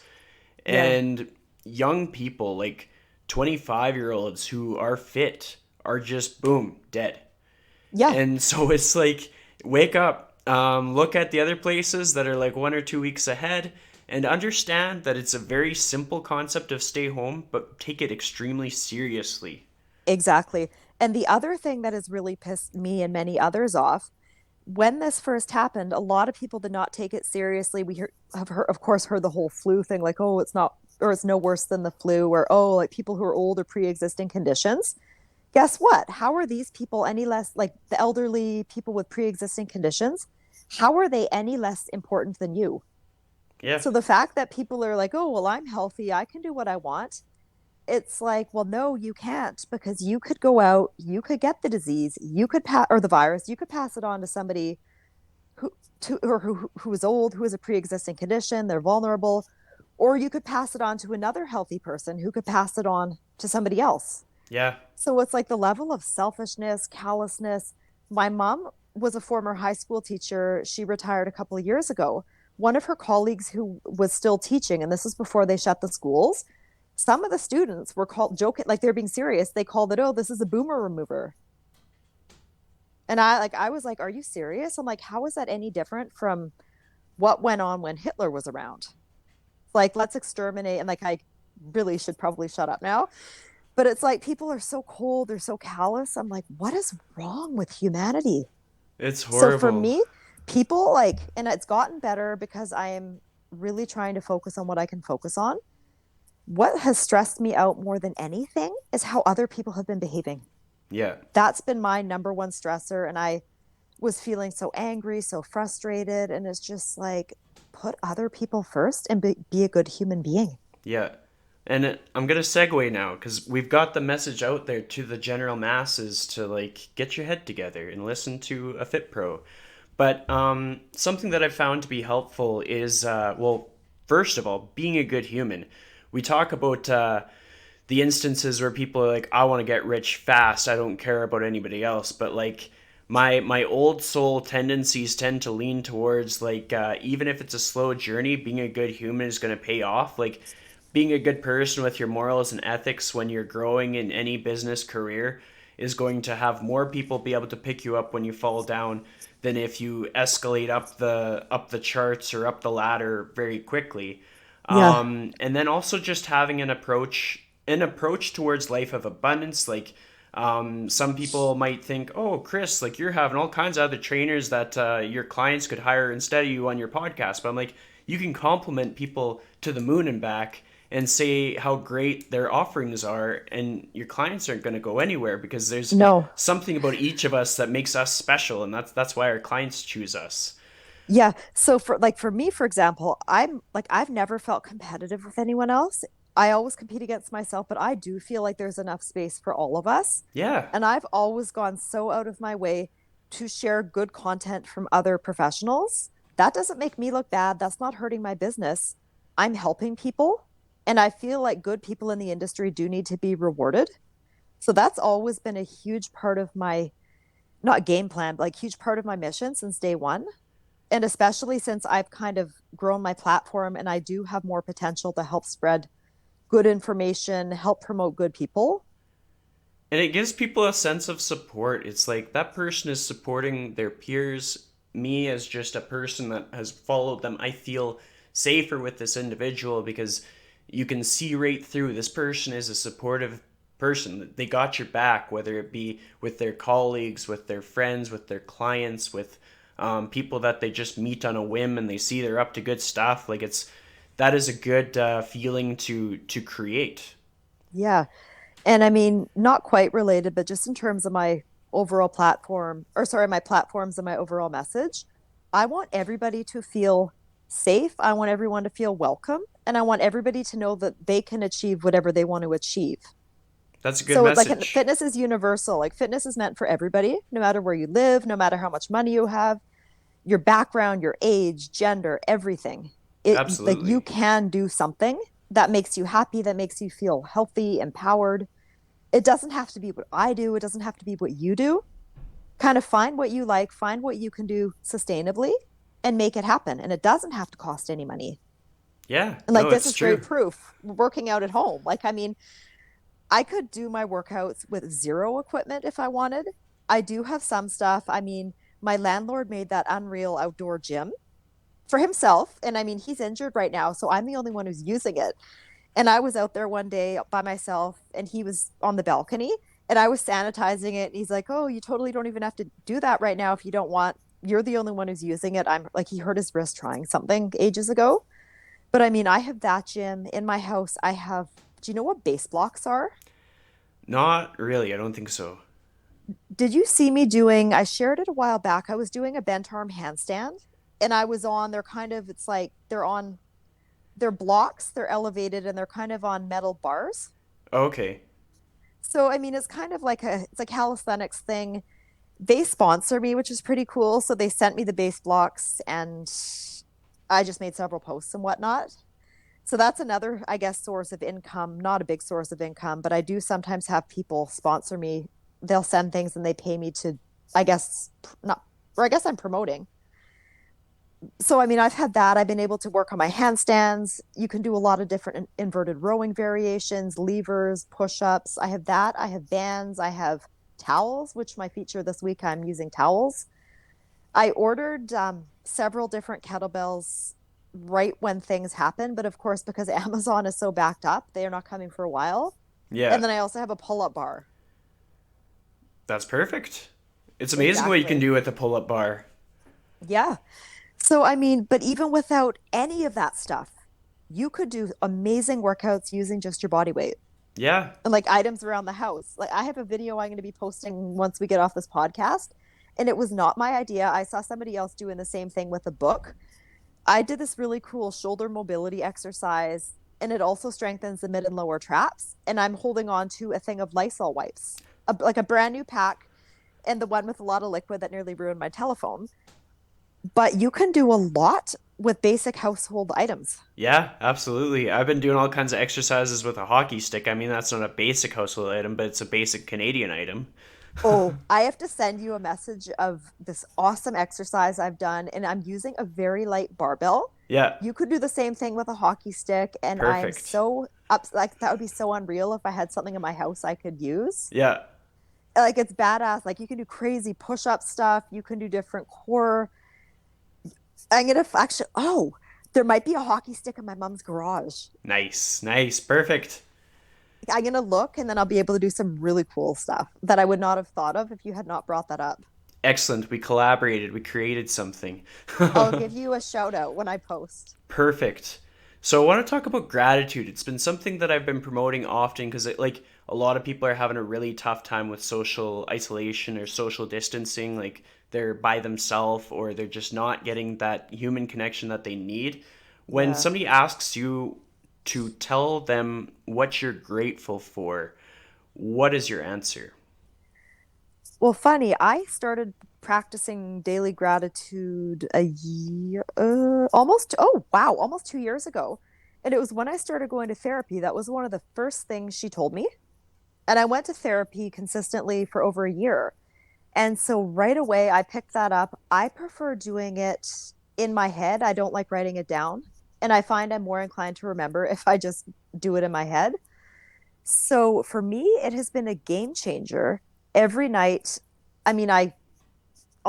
Yeah. and young people like 25-year-olds who are fit are just boom dead. Yeah. And so it's like wake up, look at the other places that are like 1 or 2 weeks ahead and understand that it's a very simple concept of stay home but take it extremely seriously. Exactly. And the other thing that has really pissed me and many others off, when this first happened, a lot of people did not take it seriously. Have heard, of course, heard the whole flu thing, like, oh, it's not, or it's no worse than the flu, or oh, like people who are old or pre-existing conditions. Guess what? How are these people any less, like the elderly people with pre-existing conditions? How are they any less important than you? Yeah. So the fact that people are like, oh, well, I'm healthy, I can do what I want, it's like, well, no, you can't, because you could go out, you could get the disease, you could pass, or the virus, you could pass it on to somebody who who is old, who has a pre-existing condition, they're vulnerable, or you could pass it on to another healthy person who could pass it on to somebody else. Yeah. So it's like the level of selfishness, callousness. My mom was a former high school teacher. She retired a couple of years ago. One of her colleagues who was still teaching, and this was before they shut the schools, some of the students were called joking, like they're being serious. They called it, oh, this is a boomer remover. And I was like, are you serious? I'm like, how is that any different from what went on when Hitler was around? Like, let's exterminate. And like, I really should probably shut up now. But it's like people are so cold, they're so callous. I'm like, what is wrong with humanity? It's So for horrible. me, people like, and it's gotten better because I am really trying to focus on what I can focus on. What has stressed me out more than anything is how other people have been behaving. Yeah. That's been my number one stressor. And I was feeling so angry, so frustrated. And it's just like, put other people first and be a good human being. Yeah. And I'm going to segue now because we've got the message out there to the general masses to like get your head together and listen to a Fit Pro. But something that I've found to be helpful is, well, first of all, being a good human. We talk about the instances where people are like, I want to get rich fast. I don't care about anybody else. But like, my old soul tendencies tend to lean towards like even if it's a slow journey, being a good human is going to pay off. Like being a good person with your morals and ethics when you're growing in any business career is going to have more people be able to pick you up when you fall down than if you escalate up the charts or up the ladder very quickly. Yeah. And then also just having an approach towards life of abundance. Like some people might think, oh, Chris, like you're having all kinds of other trainers that your clients could hire instead of you on your podcast. But I'm like, you can compliment people to the moon and back and say how great their offerings are, and your clients aren't going to go anywhere because there's No. something about each of us that makes us special, and that's why our clients choose us. Yeah. So for me, for example, I'm like I've never felt competitive with anyone else. I always compete against myself, but I do feel like there's enough space for all of us. Yeah, And I've always gone so out of my way to share good content from other professionals. That doesn't make me look bad. That's not hurting my business. I'm helping people. And I feel like good people in the industry do need to be rewarded. So that's always been a huge part of my, not game plan, but like huge part of my mission since day one. And especially since I've kind of grown my platform and I do have more potential to help spread good information, help promote good people. and it gives people a sense of support. It's like that person is supporting their peers. Me as just a person that has followed them, I feel safer with this individual because you can see right through this person is a supportive person. They got your back, whether it be with their colleagues, with their friends, with their clients, with people that they just meet on a whim and they see they're up to good stuff. Like it's that is a good feeling to create. Yeah. And I mean, not quite related, but just in terms of my overall platform, or sorry, my platforms and my overall message, I want everybody to feel safe. I want everyone to feel welcome. And I want everybody to know that they can achieve whatever they want to achieve. That's a good So, like, message. fitness is universal. Like, fitness is meant for everybody, no matter where you live, no matter how much money you have, your background, your age, gender, everything. Like, you Absolutely. can do something that makes you happy, that makes you feel healthy, empowered. It doesn't have to be what I do. It doesn't have to be what you do. Kind of find what you like, find what you can do sustainably and make it happen. And it doesn't have to cost any money. Yeah, And like, no, this it's is great true. proof working out at home. Like, I mean, I could do my workouts with zero equipment if I wanted. I do have some stuff. I mean, my landlord made that unreal outdoor gym for himself. And I mean, he's injured right now. So I'm the only one who's using it. And I was out there one day by myself and he was on the balcony and I was sanitizing it. And he's like, "Oh, you totally don't even have to do that right now if you don't want. You're the only one who's using it." I'm like, he hurt his wrist trying something ages ago. But I mean, I have that gym in my house. I have, do you know what base blocks are? Not really, I don't think so. Did you see me doing, I shared it a while back. I was doing a bent arm handstand and I was on, they're kind of, it's like they're on, they're blocks, they're elevated and they're kind of on metal bars. Okay. So I mean, it's kind of like a it's like calisthenics thing. They sponsor me, which is pretty cool. So they sent me the base blocks, and I just made several posts and whatnot. So that's another, I guess, source of income. Not a big source of income, but I do sometimes have people sponsor me. They'll send things and they pay me to, I guess, not, or I guess I'm promoting. So I mean, I've had that. I've been able to work on my handstands. You can do a lot of different inverted rowing variations, levers, push-ups. I have that. I have bands. I have towels, which my feature this week I'm using towels. I ordered several different kettlebells right when things happen, but of course, because Amazon is so backed up, they are not coming for a while. Yeah, And then I also have a pull-up bar. that's perfect. It's amazing what you can Exactly. do with a pull up bar. Yeah. So, I mean, but even without any of that stuff, you could do amazing workouts using just your body weight Yeah. and like items around the house. Like, I have a video I'm going to be posting once we get off this podcast, and it was not my idea. I saw somebody else doing the same thing with a book. I did this really cool shoulder mobility exercise, and it also strengthens the mid and lower traps. And I'm holding on to a thing of Lysol wipes, like a brand new pack, and the one with a lot of liquid that nearly ruined my telephone. But you can do a lot with basic household items. Yeah, absolutely. I've been doing all kinds of exercises with a hockey stick. I mean, that's not a basic household item, but it's a basic Canadian item. Oh, I have to send you a message of this awesome exercise I've done, and I'm using a very light barbell. Yeah, You could do the same thing with a hockey stick, and I'm perfect. so up, like, that would be so unreal if I had something in my house I could use. Yeah, Like, it's badass. Like, you can do crazy push-up stuff, you can do different core. I'm gonna actually, oh, there might be a hockey stick in my mom's garage. nice, nice, perfect. I'm gonna look and then I'll be able to do some really cool stuff that I would not have thought of if you had not brought that up. Excellent. We collaborated, we created something. I'll give you a shout out when I post. Perfect. So I want to talk about gratitude. It's been something that I've been promoting often because like a lot of people are having a really tough time with social isolation or social distancing, like they're by themselves or they're just not getting that human connection that they need. When Yeah. somebody asks you to tell them what you're grateful for, what is your answer? Well, funny, I started practicing daily gratitude a year, almost, oh, wow, almost 2 years ago. And it was when I started going to therapy. That was one of the first things she told me. And I went to therapy consistently for over a year. And so right away, I picked that up. I prefer doing it in my head. I don't like writing it down. And I find I'm more inclined to remember if I just do it in my head. So for me, it has been a game changer. Every night, I mean, I'll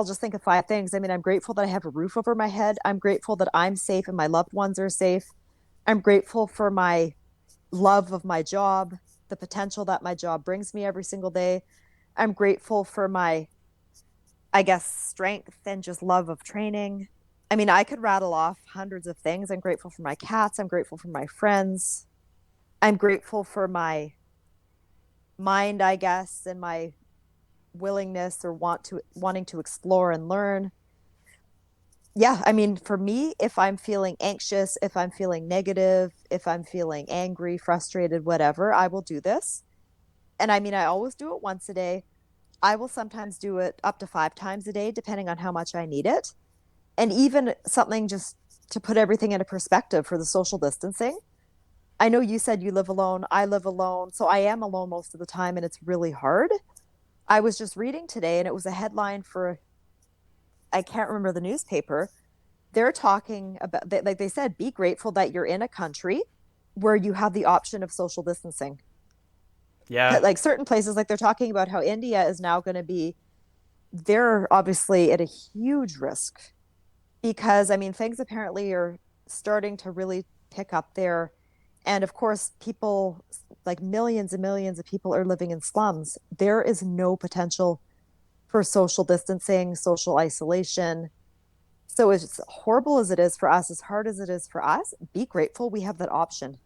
just think of five things. I mean, I'm grateful that I have a roof over my head. I'm grateful that I'm safe and my loved ones are safe. I'm grateful for my love of my job, the potential that my job brings me every single day. I'm grateful for my, I guess, strength and just love of training. I mean, I could rattle off hundreds of things. I'm grateful for my cats. I'm grateful for my friends. I'm grateful for my mind, I guess, and my willingness or wanting to explore and learn. Yeah, I mean, for me, if I'm feeling anxious, if I'm feeling negative, if I'm feeling angry, frustrated, whatever, I will do this. And I mean, I always do it once a day. I will sometimes do it up to 5 times a day, depending on how much I need it. And even something just to put everything into perspective for the social distancing. I know you said you live alone. I live alone. So I am alone most of the time, and it's really hard. I was just reading today, and it was a headline for, I can't remember the newspaper. They're talking about, like they said, be grateful that you're in a country where you have the option of social distancing. Yeah, Like certain places, like they're talking about how India is now going to be, they're obviously at a huge risk because, I mean, things apparently are starting to really pick up there. And of course, people, like millions and millions of people are living in slums. There is no potential for social distancing, social isolation. So, as horrible as it is for us, as hard as it is for us, be grateful we have that option.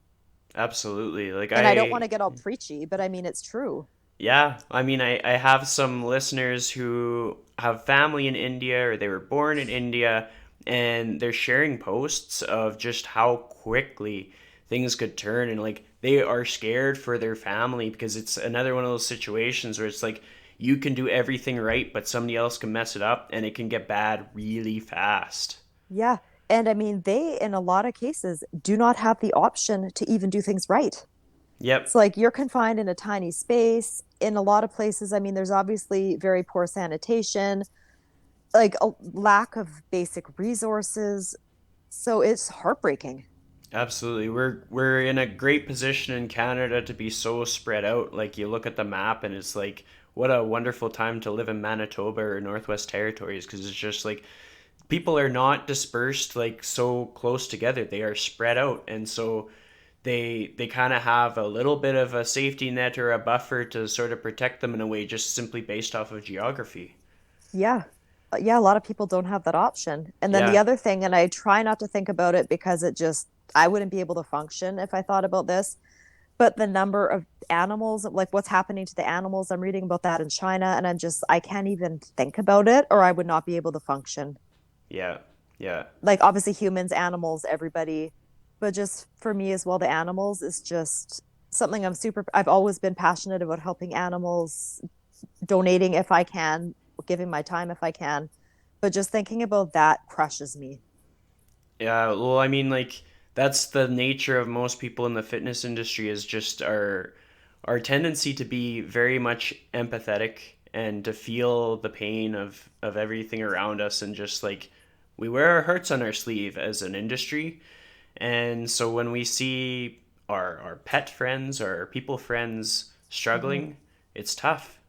absolutely. Like And I don't want I to get all preachy, but I mean, it's true. Yeah, I mean, I have some listeners who have family in India or they were born in India, and they're sharing posts of just how quickly things could turn, and like they are scared for their family because it's another one of those situations where it's like you can do everything right, but somebody else can mess it up and it can get bad really fast. Yeah. And I mean, they, in a lot of cases, do not have the option to even do things right. It's Yep, like you're confined in a tiny space. In a lot of places, I mean, there's obviously very poor sanitation, like a lack of basic resources. So it's heartbreaking. absolutely. We're in a great position in Canada to be so spread out. Like you look at the map and it's like what a wonderful time to live in Manitoba or Northwest Territories because it's just like people are not dispersed like so close together. They are spread out and so they kind of have a little bit of a safety net or a buffer to sort of protect them in a way just simply based off of geography. Yeah. Yeah, a lot of people don't have that option. And then the Yeah. other thing, and I try not to think about it because it just, I wouldn't be able to function if I thought about this, but the number of animals, like what's happening to the animals, I'm reading about that in China, and I can't even think about it or I would not be able to function. Yeah. Yeah. Like obviously humans, animals, everybody, but just for me as well, the animals is just something I've always been passionate about helping animals, donating if I can, giving my time if I can. But just thinking about that crushes me. Yeah, well, I mean, like that's the nature of most people in the fitness industry is just our tendency to be very much empathetic and to feel the pain of everything around us and just like we wear our hearts on our sleeve as an industry. And so when we see our pet friends or our people friends Mm-hmm. struggling, it's tough.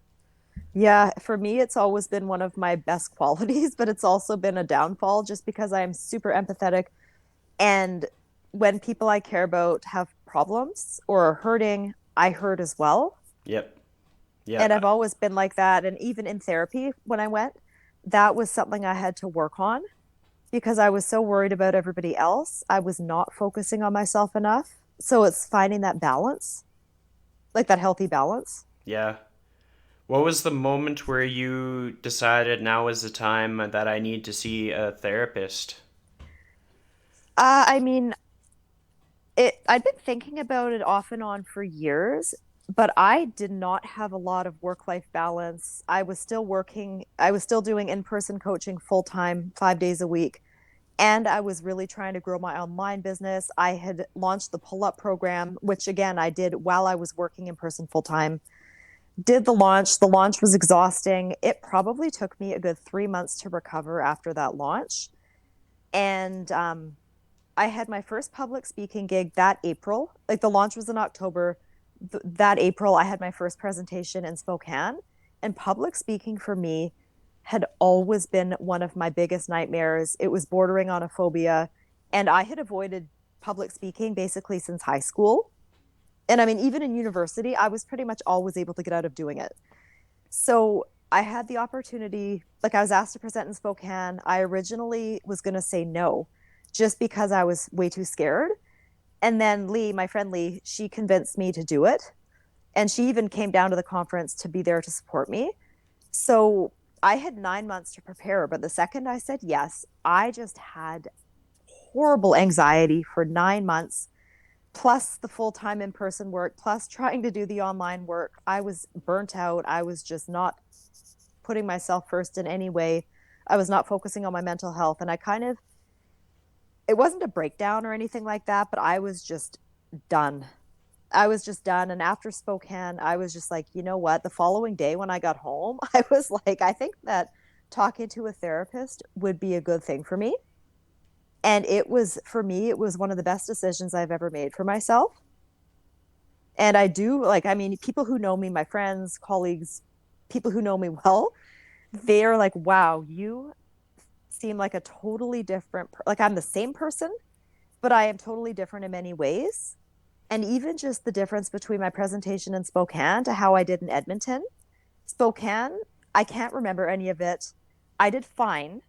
Yeah, for me, it's always been one of my best qualities, but it's also been a downfall just because I am super empathetic. And when people I care about have problems or are hurting, I hurt as well. Yep. And I've Yep. always been like that. And even in therapy, when I went, that was something I had to work on because I was so worried about everybody else. I was not focusing on myself enough. So it's finding that balance, like that healthy balance. Yeah. What was the moment where you decided now is the time that I need to see a therapist? I mean, I'd been thinking about it off and on for years, but I did not have a lot of work-life balance. I was still working, I was still doing in-person coaching full time, 5 days a week. And I was really trying to grow my online business. I had launched the pull up program, which again, I did while I was working in person full time. Did the launch. The launch was exhausting. It probably took me a good 3 months to recover after that launch. And I had my first public speaking gig that April. Like the launch was in October. That April, I had my first presentation in Spokane. And public speaking for me had always been one of my biggest nightmares. It was bordering on a phobia. And I had avoided public speaking basically since high school. And I mean, even in university, I was pretty much always able to get out of doing it. So I had the opportunity, like I was asked to present in Spokane. I originally was going to say no just because I was way too scared. And then Lee, my friend Lee, she convinced me to do it. And she even came down to the conference to be there to support me. So I had 9 months to prepare, but the second I said yes, I just had horrible anxiety for 9 months, plus the full time in person work, plus trying to do the online work. I was burnt out. I was just not putting myself first in any way. I was not focusing on my mental health. And I kind of, it wasn't a breakdown or anything like that, but I was just done. I was just done. And after Spokane, I was just like, you know what? The following day when I got home, I was like, I think that talking to a therapist would be a good thing for me. And it was, for me, it was one of the best decisions I've ever made for myself. And I do like, I mean, people who know me, my friends, colleagues, people who know me well, they're like, wow, you seem like a totally different, like I'm the same person, but I am totally different in many ways. And even just the difference between my presentation in Spokane to how I did in Edmonton. Spokane, I can't remember any of it. I did fine,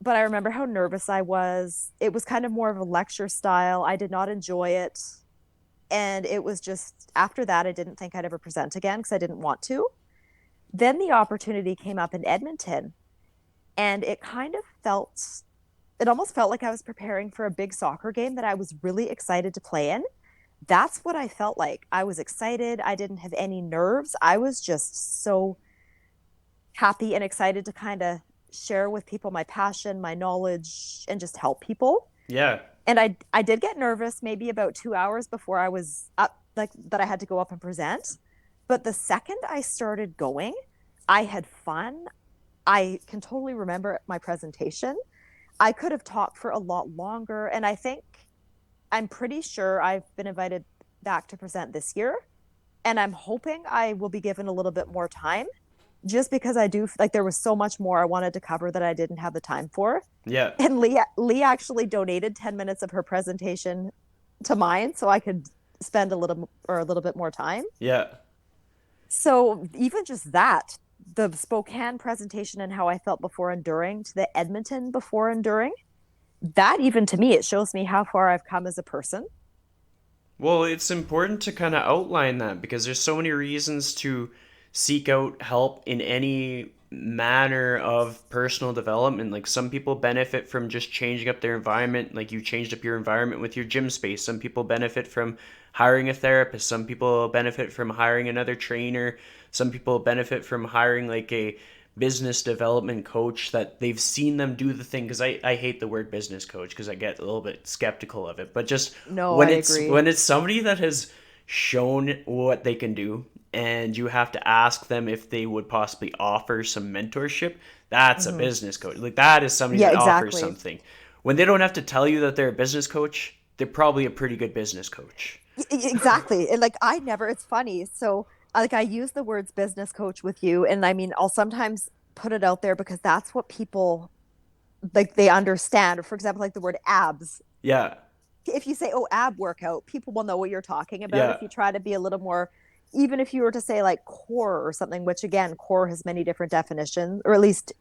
but I remember how nervous I was. It was kind of more of a lecture style. I did not enjoy it. And it was just after that, I didn't think I'd ever present again because I didn't want to. Then the opportunity came up in Edmonton, and it kind of felt, it almost felt like I was preparing for a big soccer game that I was really excited to play in. That's what I felt like. I was excited. I didn't have any nerves. I was just so happy and excited to kind of share with people my passion, my knowledge, and just help people. Yeah. And I did get nervous maybe about 2 hours before I was up, like that I had to go up and present. But the second I started going, I had fun. I can totally remember my presentation. I could have talked for a lot longer. And I think I'm pretty sure I've been invited back to present this year. And I'm hoping I will be given a little bit more time just because I do like there was so much more I wanted to cover that I didn't have the time for. Yeah. And Lee actually donated 10 minutes of her presentation to mine so I could spend a little bit more time. Yeah. So even just that, the Spokane presentation and how I felt before and during to the Edmonton before and during, that even to me, it shows me how far I've come as a person. Well, it's important to kind of outline that because there's so many reasons to seek out help in any manner of personal development. Like some people benefit from just changing up their environment, like you changed up your environment with your gym space. Some people benefit from hiring a therapist. Some people benefit from hiring another trainer. Some people benefit from hiring like a business development coach that they've seen them do the thing because I hate the word business coach because I get a little bit skeptical of it, but just No, I agree. when it's somebody that has shown what they can do and you have to ask them if they would possibly offer some mentorship, that's a Hmm. business coach. Like that is somebody Yeah, that offers exactly. something. When they don't have to tell you that they're a business coach, they're probably a pretty good business coach. Exactly. And like I never, it's funny. So like I use the words business coach with you. And I mean, I'll sometimes put it out there because that's what people like they understand. Or for example, like the word abs. Yeah. If you say, oh, ab workout, people will know what you're talking about. Yeah. If you try to be a little more, even if you were to say like core or something, which again, core has many different definitions, or at least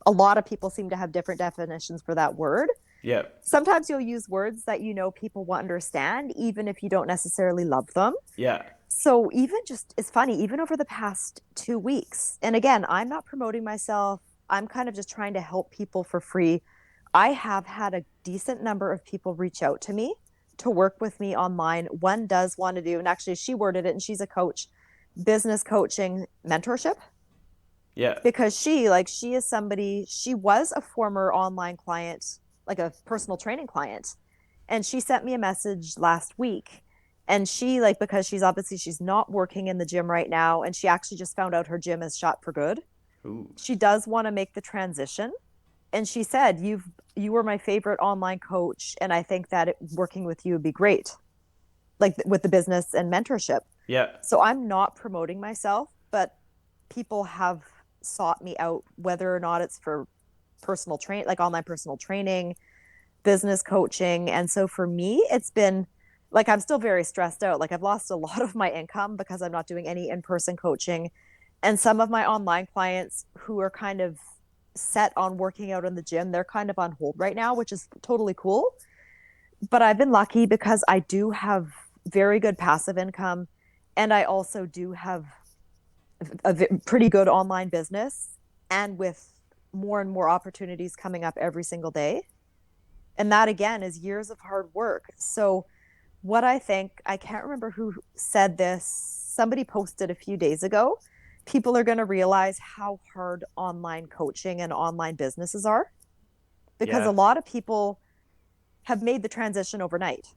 a lot of people seem to have different definitions for that word. Yeah. Sometimes you'll use words that you know people will understand, even if you don't necessarily love them. Yeah. So even just it's funny, even over the past 2 weeks, and again, I'm not promoting myself. I'm kind of just trying to help people for free. I have had a decent number of people reach out to me to work with me online. One does want to do, and actually she worded it, and she's a coach, business coaching mentorship, Yeah. because she is somebody, she was a former online client, like a personal training client. And she sent me a message last week. And she like because she's not working in the gym right now, and she actually just found out her gym is shut for good. Ooh. She does want to make the transition. And she said, you were my favorite online coach, and I think that working with you would be great, like with the business and mentorship. Yeah. So I'm not promoting myself, but people have sought me out, whether or not it's for personal train, like online personal training, business coaching. And so for me, it's been like I'm still very stressed out. Like I've lost a lot of my income because I'm not doing any in-person coaching. And some of my online clients who are kind of set on working out in the gym, they're kind of on hold right now, which is totally cool. But I've been lucky because I do have very good passive income. And I also do have pretty good online business, and with more and more opportunities coming up every single day. And that again is years of hard work. So what I think, I can't remember who said this, somebody posted a few days ago, people are going to realize how hard online coaching and online businesses are, because a Yeah. lot of people have made the transition overnight.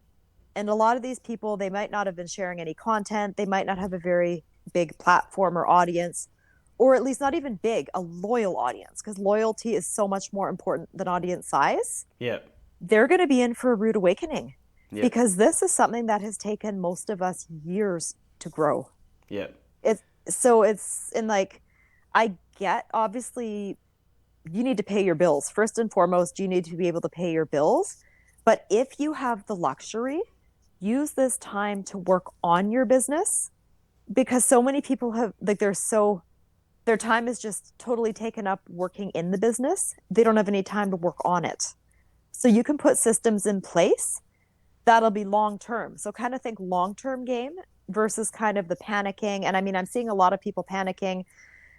And a lot of these people, they might not have been sharing any content. They might not have a very big platform or audience, or at least not even big, a loyal audience, because loyalty is so much more important than audience size. Yeah. They're going to be in for a rude awakening, Yeah. because this is something that has taken most of us years to grow. Yeah. It's so it's in like, I get, obviously you need to pay your bills. First and foremost, you need to be able to pay your bills. But if you have the luxury, use this time to work on your business, because so many people have, like, their time is just totally taken up working in the business. They don't have any time to work on it. So you can put systems in place that'll be long term. So kind of think long term game versus kind of the panicking. And I mean, I'm seeing a lot of people panicking.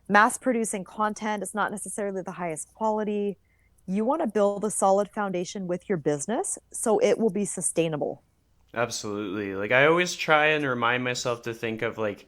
Mass producing content is not necessarily the highest quality. You want to build a solid foundation with your business so it will be sustainable. Absolutely. Like I always try and remind myself to think of like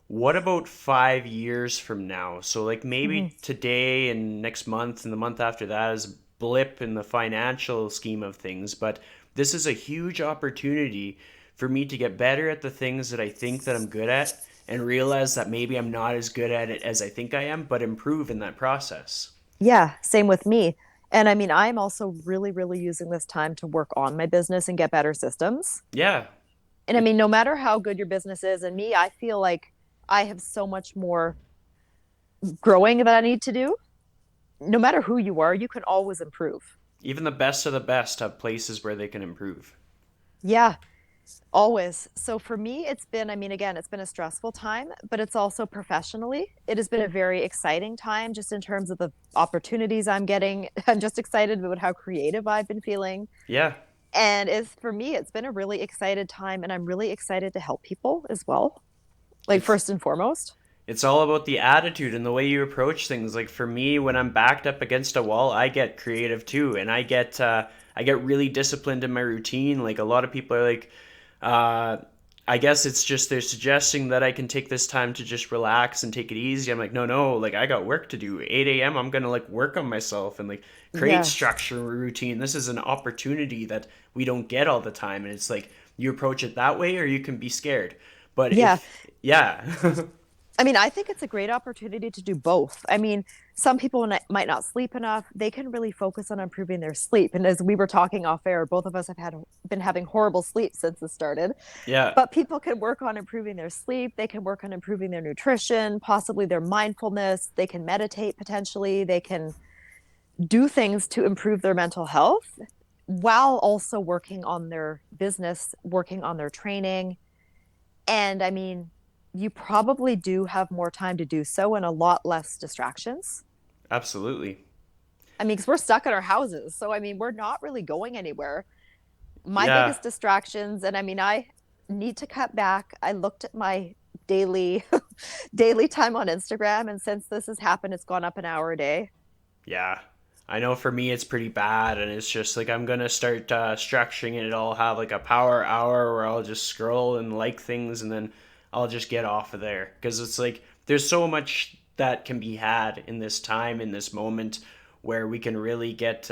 what about 5 years from now? So like Mm-hmm. maybe today and next month and the month after that is a blip in the financial scheme of things, but this is a huge opportunity for me to get better at the things that I think that I'm good at and realize that maybe I'm not as good at it as I think I am, but improve in that process. Yeah, same with me. And I mean, I'm also really, really using this time to work on my business and get better systems. Yeah. And I It, mean, no matter how good your business is, and me, I feel like I have so much more growing that I need to do. No matter who you are, you can always improve. even the best of the best have places where they can improve. Yeah, always. So for me, it's been, I mean, again, it's been a stressful time, but it's also professionally. It has been a very exciting time just in terms of the opportunities I'm getting. I'm just excited about how creative I've been feeling. Yeah. And it's for me, it's been a really excited time, and I'm really excited to help people as well. Like, It's first and foremost. It's all about the attitude and the way you approach things. Like for me, when I'm backed up against a wall, I get creative too, and I get really disciplined in my routine. Like a lot of people are like, uh, I guess it's just they're suggesting that I can take this time to just relax and take it easy. I'm like, no, no, like I got work to do. 8 a.m. I'm gonna like work on myself and like create Yes. structure and routine. This is an opportunity that we don't get all the time, and it's like you approach it that way, or you can be scared. But Yeah. if yeah. I mean, I think it's a great opportunity to do both. I mean, some people might not sleep enough. They can really focus on improving their sleep. And as we were talking off air, both of us have been having horrible sleep since this started. Yeah. But people can work on improving their sleep. They can work on improving their nutrition, possibly their mindfulness. They can meditate potentially. They can do things to improve their mental health while also working on their business, working on their training. And I mean, you probably do have more time to do so and a lot less distractions. Absolutely. I mean, because we're stuck in our houses. So, I mean, we're not really going anywhere. My Yeah. biggest distractions, and I mean, I need to cut back. I looked at my daily daily time on Instagram, and since this has happened, it's gone up an hour a day. Yeah. I know for me it's pretty bad, and it's just like I'm gonna start structuring it. I'll have like a power hour where I'll just scroll and like things, and then I'll just get off of there because it's like there's so much that can be had in this time, in this moment, where we can really get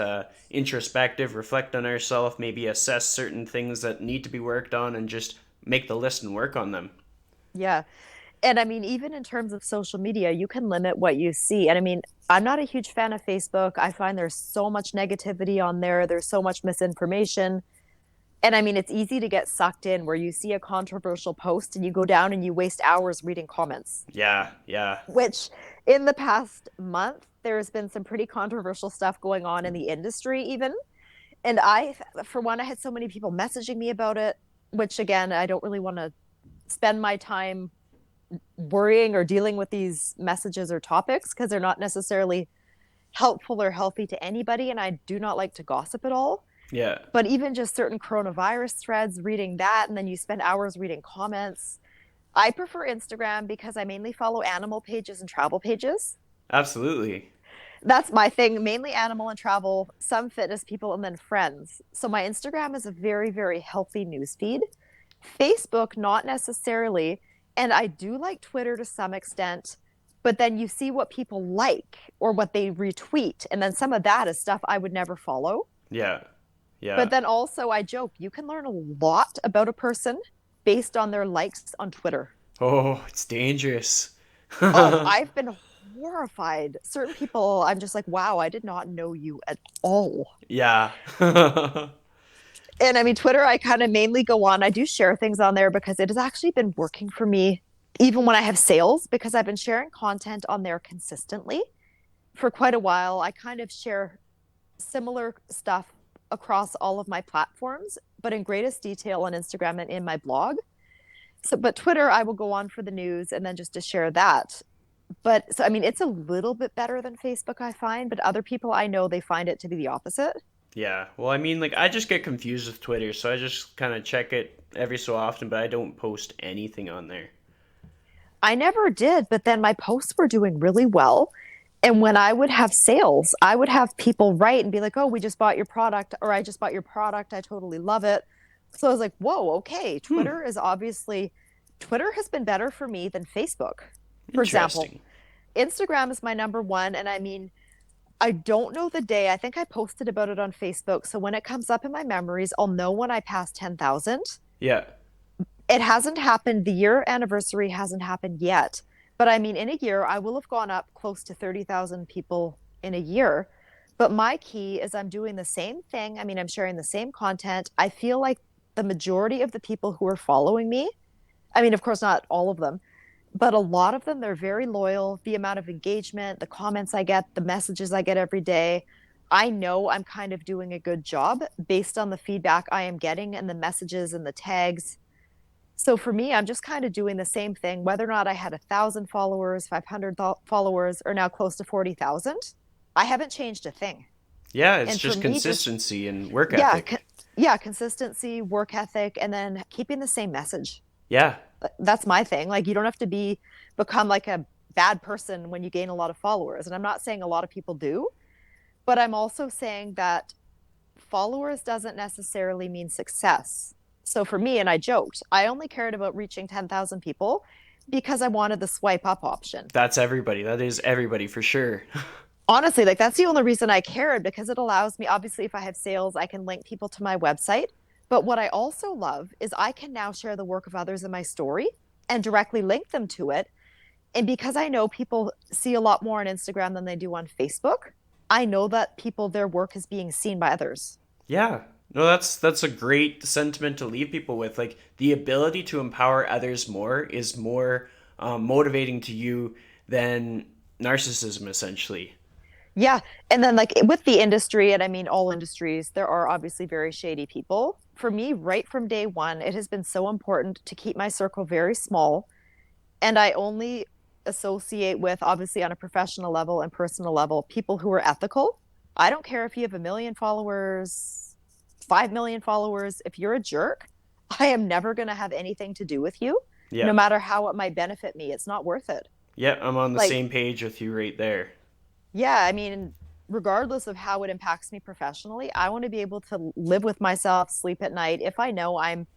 introspective, reflect on ourselves, maybe assess certain things that need to be worked on, and just make the list and work on them. Yeah. And I mean, even in terms of social media, you can limit what you see. And I mean, I'm not a huge fan of Facebook. I find there's so much negativity on there, there's so much misinformation. And I mean, it's easy to get sucked in where you see a controversial post and you go down and you waste hours reading comments, Yeah, yeah, which in the past month, there's been some pretty controversial stuff going on in the industry, even. And for one, I had so many people messaging me about it, which again, I don't really want to spend my time worrying or dealing with these messages or topics because they're not necessarily helpful or healthy to anybody. And I do not like to gossip at all. yeah. But even just certain coronavirus threads, reading that, and then you spend hours reading comments. I prefer Instagram because I mainly follow animal pages and travel pages. Absolutely. That's my thing, mainly animal and travel, some fitness people, and then friends. So my Instagram is a very, very healthy news feed. Facebook, not necessarily. And I do like Twitter to some extent, but then you see what people like or what they retweet. And then some of that is stuff I would never follow. Yeah. But Yeah. then also, I joke, you can learn a lot about a person based on their likes on Twitter. Oh, it's dangerous. Oh, I've been horrified. Certain people, I'm just like, wow, I did not know you at all. Yeah. And I mean, Twitter, I kind of mainly go on. I do share things on there because it has actually been working for me, even when I have sales, because I've been sharing content on there consistently for quite a while. I kind of share similar stuff across all of my platforms, but in greatest detail on Instagram and in my blog. So, but Twitter, I will go on for the news and then just to share that. But so, I mean, it's a little bit better than Facebook, I find, but other people I know, they find it to be the opposite. Yeah. Well, I mean, like, I just get confused with Twitter, so I just kind of check it every so often, but I don't post anything on there. I never did, but then my posts were doing really well. And when I would have sales, I would have people write and be like, oh, we just bought your product, or I just bought your product. I totally love it. So I was like, whoa, okay. Hmm. Twitter has been better for me than Facebook. For example, Interesting. Instagram is my number one. And I mean, I don't know the day. I think I posted about it on Facebook. So when it comes up in my memories, I'll know when I pass 10,000. Yeah. It hasn't happened. The year anniversary hasn't happened yet. But I mean, in a year, I will have gone up close to 30,000 people in a year. But my key is I'm doing the same thing. I mean, I'm sharing the same content. I feel like the majority of the people who are following me, I mean, of course, not all of them, but a lot of them, they're very loyal. The amount of engagement, the comments I get, the messages I get every day, I know I'm kind of doing a good job based on the feedback I am getting and the messages and the tags. So for me, I'm just kind of doing the same thing, whether or not I had 1,000 followers, 500 followers, or now close to 40,000. I haven't changed a thing. Yeah, it's And for just me, just, consistency and work yeah, ethic. yeah, consistency, work ethic, and then keeping the same message. Yeah. That's my thing. Like, you don't have to become like a bad person when you gain a lot of followers. And I'm not saying a lot of people do, but I'm also saying that followers doesn't necessarily mean success. So for me, and I joked, I only cared about reaching 10,000 people because I wanted the swipe up option. That's everybody. That is everybody for sure. Honestly, like that's the only reason I cared because it allows me, obviously, if I have sales, I can link people to my website. But what I also love is I can now share the work of others in my story and directly link them to it. And because I know people see a lot more on Instagram than they do on Facebook, I know that their work is being seen by others. Yeah. No, that's a great sentiment to leave people with. Like the ability to empower others more is more motivating to you than narcissism, essentially. Yeah. And then, like with the industry, and I mean, all industries, there are obviously very shady people. For me, right from day one, it has been so important to keep my circle very small. And I only associate with, obviously, on a professional level and personal level, people who are ethical. I don't care if you have 1 million followers, 5 million followers. If you're a jerk, I am never going to have anything to do with you, no Yeah. matter how it might benefit me. It's not worth it. Yeah, I'm on the Like, same page with you right there. yeah, I mean, regardless of how it impacts me professionally, I want to be able to live with myself, sleep at night. If I know I'm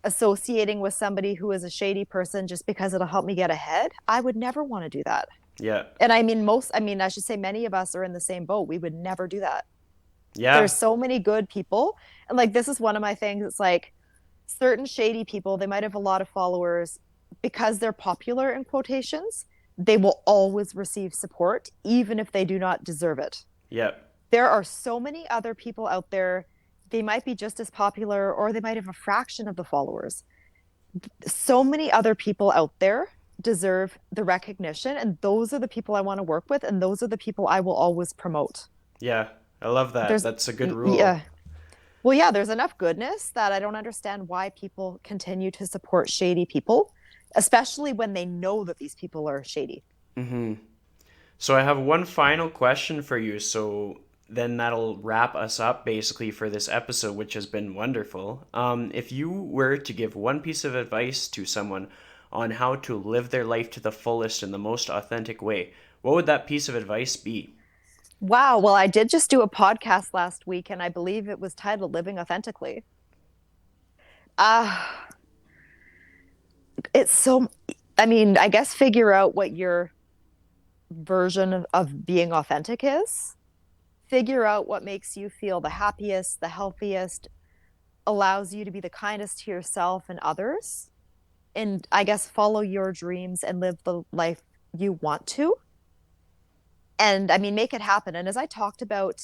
associating with somebody who is a shady person just because it'll help me get ahead, I would never want to do that. Yeah. And I mean, I should say many of us are in the same boat. We would never do that. Yeah. There's so many good people. And like, this is one of my things. It's like certain shady people, they might have a lot of followers because they're popular in quotations. They will always receive support, even if they do not deserve it. Yeah. There are so many other people out there. They might be just as popular or they might have a fraction of the followers. So many other people out there deserve the recognition. And those are the people I want to work with. And those are the people I will always promote. Yeah. I love that. There's, That's a good rule. yeah. Well, yeah, there's enough goodness that I don't understand why people continue to support shady people, especially when they know that these people are shady. Hmm. So I have one final question for you. So then that'll wrap us up basically for this episode, which has been wonderful. If you were to give one piece of advice to someone on how to live their life to the fullest in the most authentic way, what would that piece of advice be? Wow. Well, I did just do a podcast last week, and I believe it was titled Living Authentically. Uh, it's so, I mean, I guess figure out what your version of being authentic is. Figure out what makes you feel the happiest, the healthiest, allows you to be the kindest to yourself and others. And I guess follow your dreams and live the life you want to. And I mean, make it happen. And as I talked about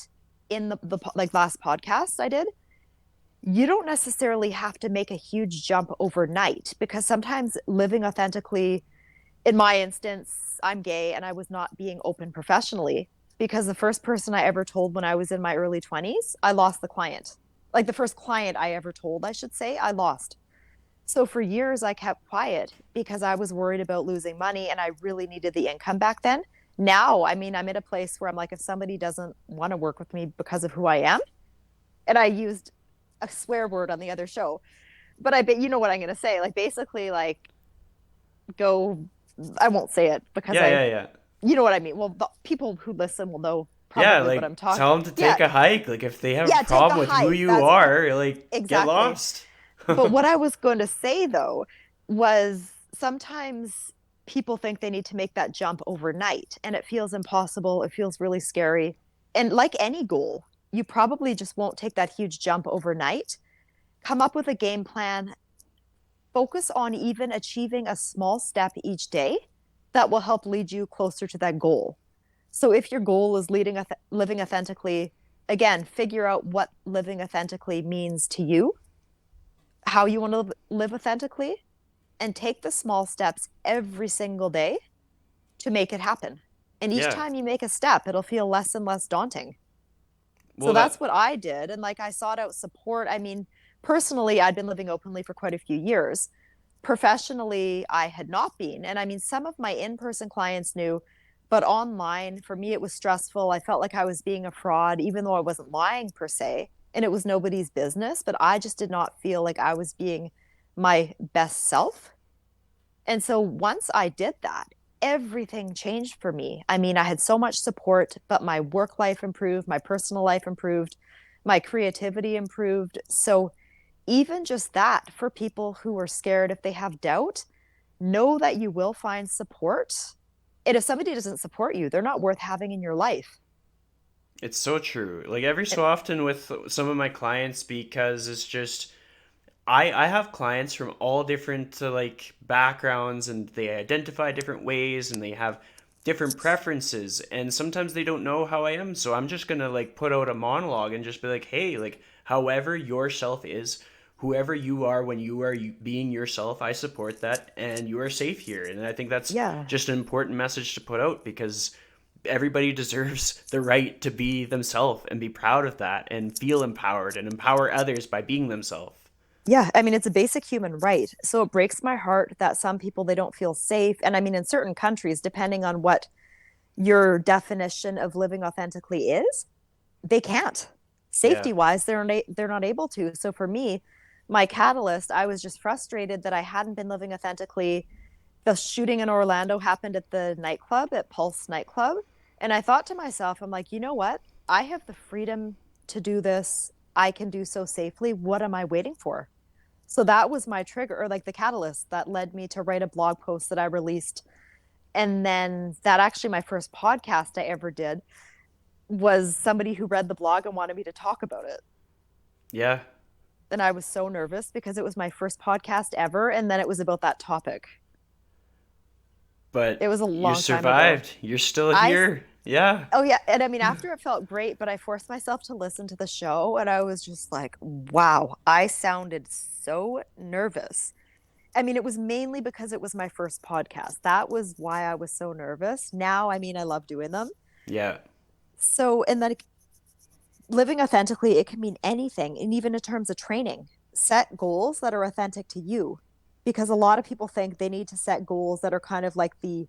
in the like last podcast I did, you don't necessarily have to make a huge jump overnight because sometimes living authentically, in my instance, I'm gay and I was not being open professionally because the first person I ever told when I was in my early 20s, I lost the client. Like the first client I ever told, I should say, I lost. So for years, I kept quiet because I was worried about losing money and I really needed the income back then. Now, I mean, I'm in a place where I'm like, if somebody doesn't want to work with me because of who I am, and I used a swear word on the other show, but I bet you know what I'm going to say. Like, basically, like, go, I won't say it because Yeah, yeah, yeah. you know what I mean. Well, the people who listen will know Yeah, probably what I'm like talking. tell them to Yeah, take a hike. Like if they have a yeah, take a problem with who hike. you That's are, like get exactly. lost. But what I was going to say though was sometimes people think they need to make that jump overnight and it feels impossible. It feels really scary. And like any goal, you probably just won't take that huge jump overnight. Come up with a game plan, focus on even achieving a small step each day that will help lead you closer to that goal. So if your goal is living authentically, again, figure out what living authentically means to you, how you want to live authentically, and take the small steps every single day to make it happen. And each Yeah. time you make a step, it'll feel less and less daunting. So Well, that's that what I did. And like I sought out support. I mean, personally, I'd been living openly for quite a few years. Professionally, I had not been. And I mean, some of my in person clients knew, but online, for me, it was stressful. I felt like I was being a fraud, even though I wasn't lying per se. And it was nobody's business. But I just did not feel like I was being my best self. And so once I did that, everything changed for me. I mean, I had so much support, but my work life improved, my personal life improved, my creativity improved. So even just that for people who are scared, if they have doubt, know that you will find support. And if somebody doesn't support you, they're not worth having in your life. it's so true. Like every so often with some of my clients, because it's just I have clients from all different like backgrounds and they identify different ways and they have different preferences and sometimes they don't know how I am, so I'm just gonna like put out a monologue and just be like, hey, like however yourself is, whoever you are when you are being yourself, I support that and you are safe here. And I think that's Yeah. just an important message to put out because everybody deserves the right to be themselves and be proud of that and feel empowered and empower others by being themselves. Yeah, I mean it's a basic human right. So it breaks my heart that some people they don't feel safe. And I mean in certain countries, depending on what your definition of living authentically is, they can't. Yeah. Safety wise, they're not able to. So for me, my catalyst, I was just frustrated that I hadn't been living authentically. The shooting in Orlando happened at the nightclub, at Pulse nightclub, and I thought to myself, I'm like, you know what? I have the freedom to do this. I can do so safely. What am I waiting for? So that was my trigger or like the catalyst that led me to write a blog post that I released. And then that actually my first podcast I ever did was somebody who read the blog and wanted me to talk about it. Yeah. And I was so nervous because it was my first podcast ever. And then it was about that topic. It But was a you long time ago. survived. You're still I, here. Yeah. oh yeah. And I mean, after it felt great, but I forced myself to listen to the show and I was just like, wow, I sounded so nervous. I mean, it was mainly because it was my first podcast. That was why I was so nervous. Now, I mean, I love doing them. Yeah. So, and then living authentically, it can mean anything. And even in terms of training, set goals that are authentic to you. Because a lot of people think they need to set goals that are kind of like the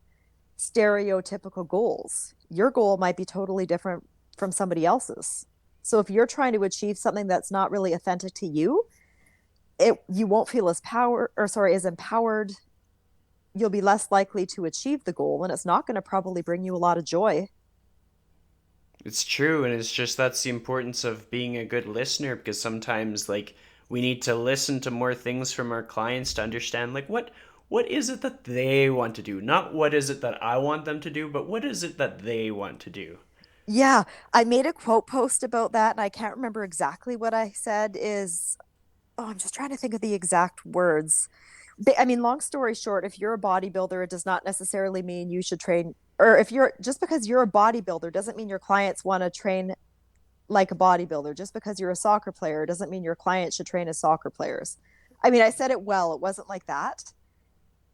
stereotypical goals. Your goal might be totally different from somebody else's. So if you're trying to achieve something that's not really authentic to you, it you won't feel as empowered you'll be less likely to achieve the goal, and it's not going to probably bring you a lot of joy. It's true, and it's just that's the importance of being a good listener because sometimes like we need to listen to more things from our clients to understand like what is it that they want to do? Not what is it that I want them to do, but what is it that they want to do? Yeah, I made a quote post about that, and I can't remember exactly what I said. Is Oh, I'm just trying to think of the exact words. I mean, long story short, if you're a bodybuilder, it does not necessarily mean you should train, or if you're just because you're a bodybuilder doesn't mean your clients want to train like a bodybuilder. Just because you're a soccer player doesn't mean your clients should train as soccer players. I mean, I said it well, it wasn't like that,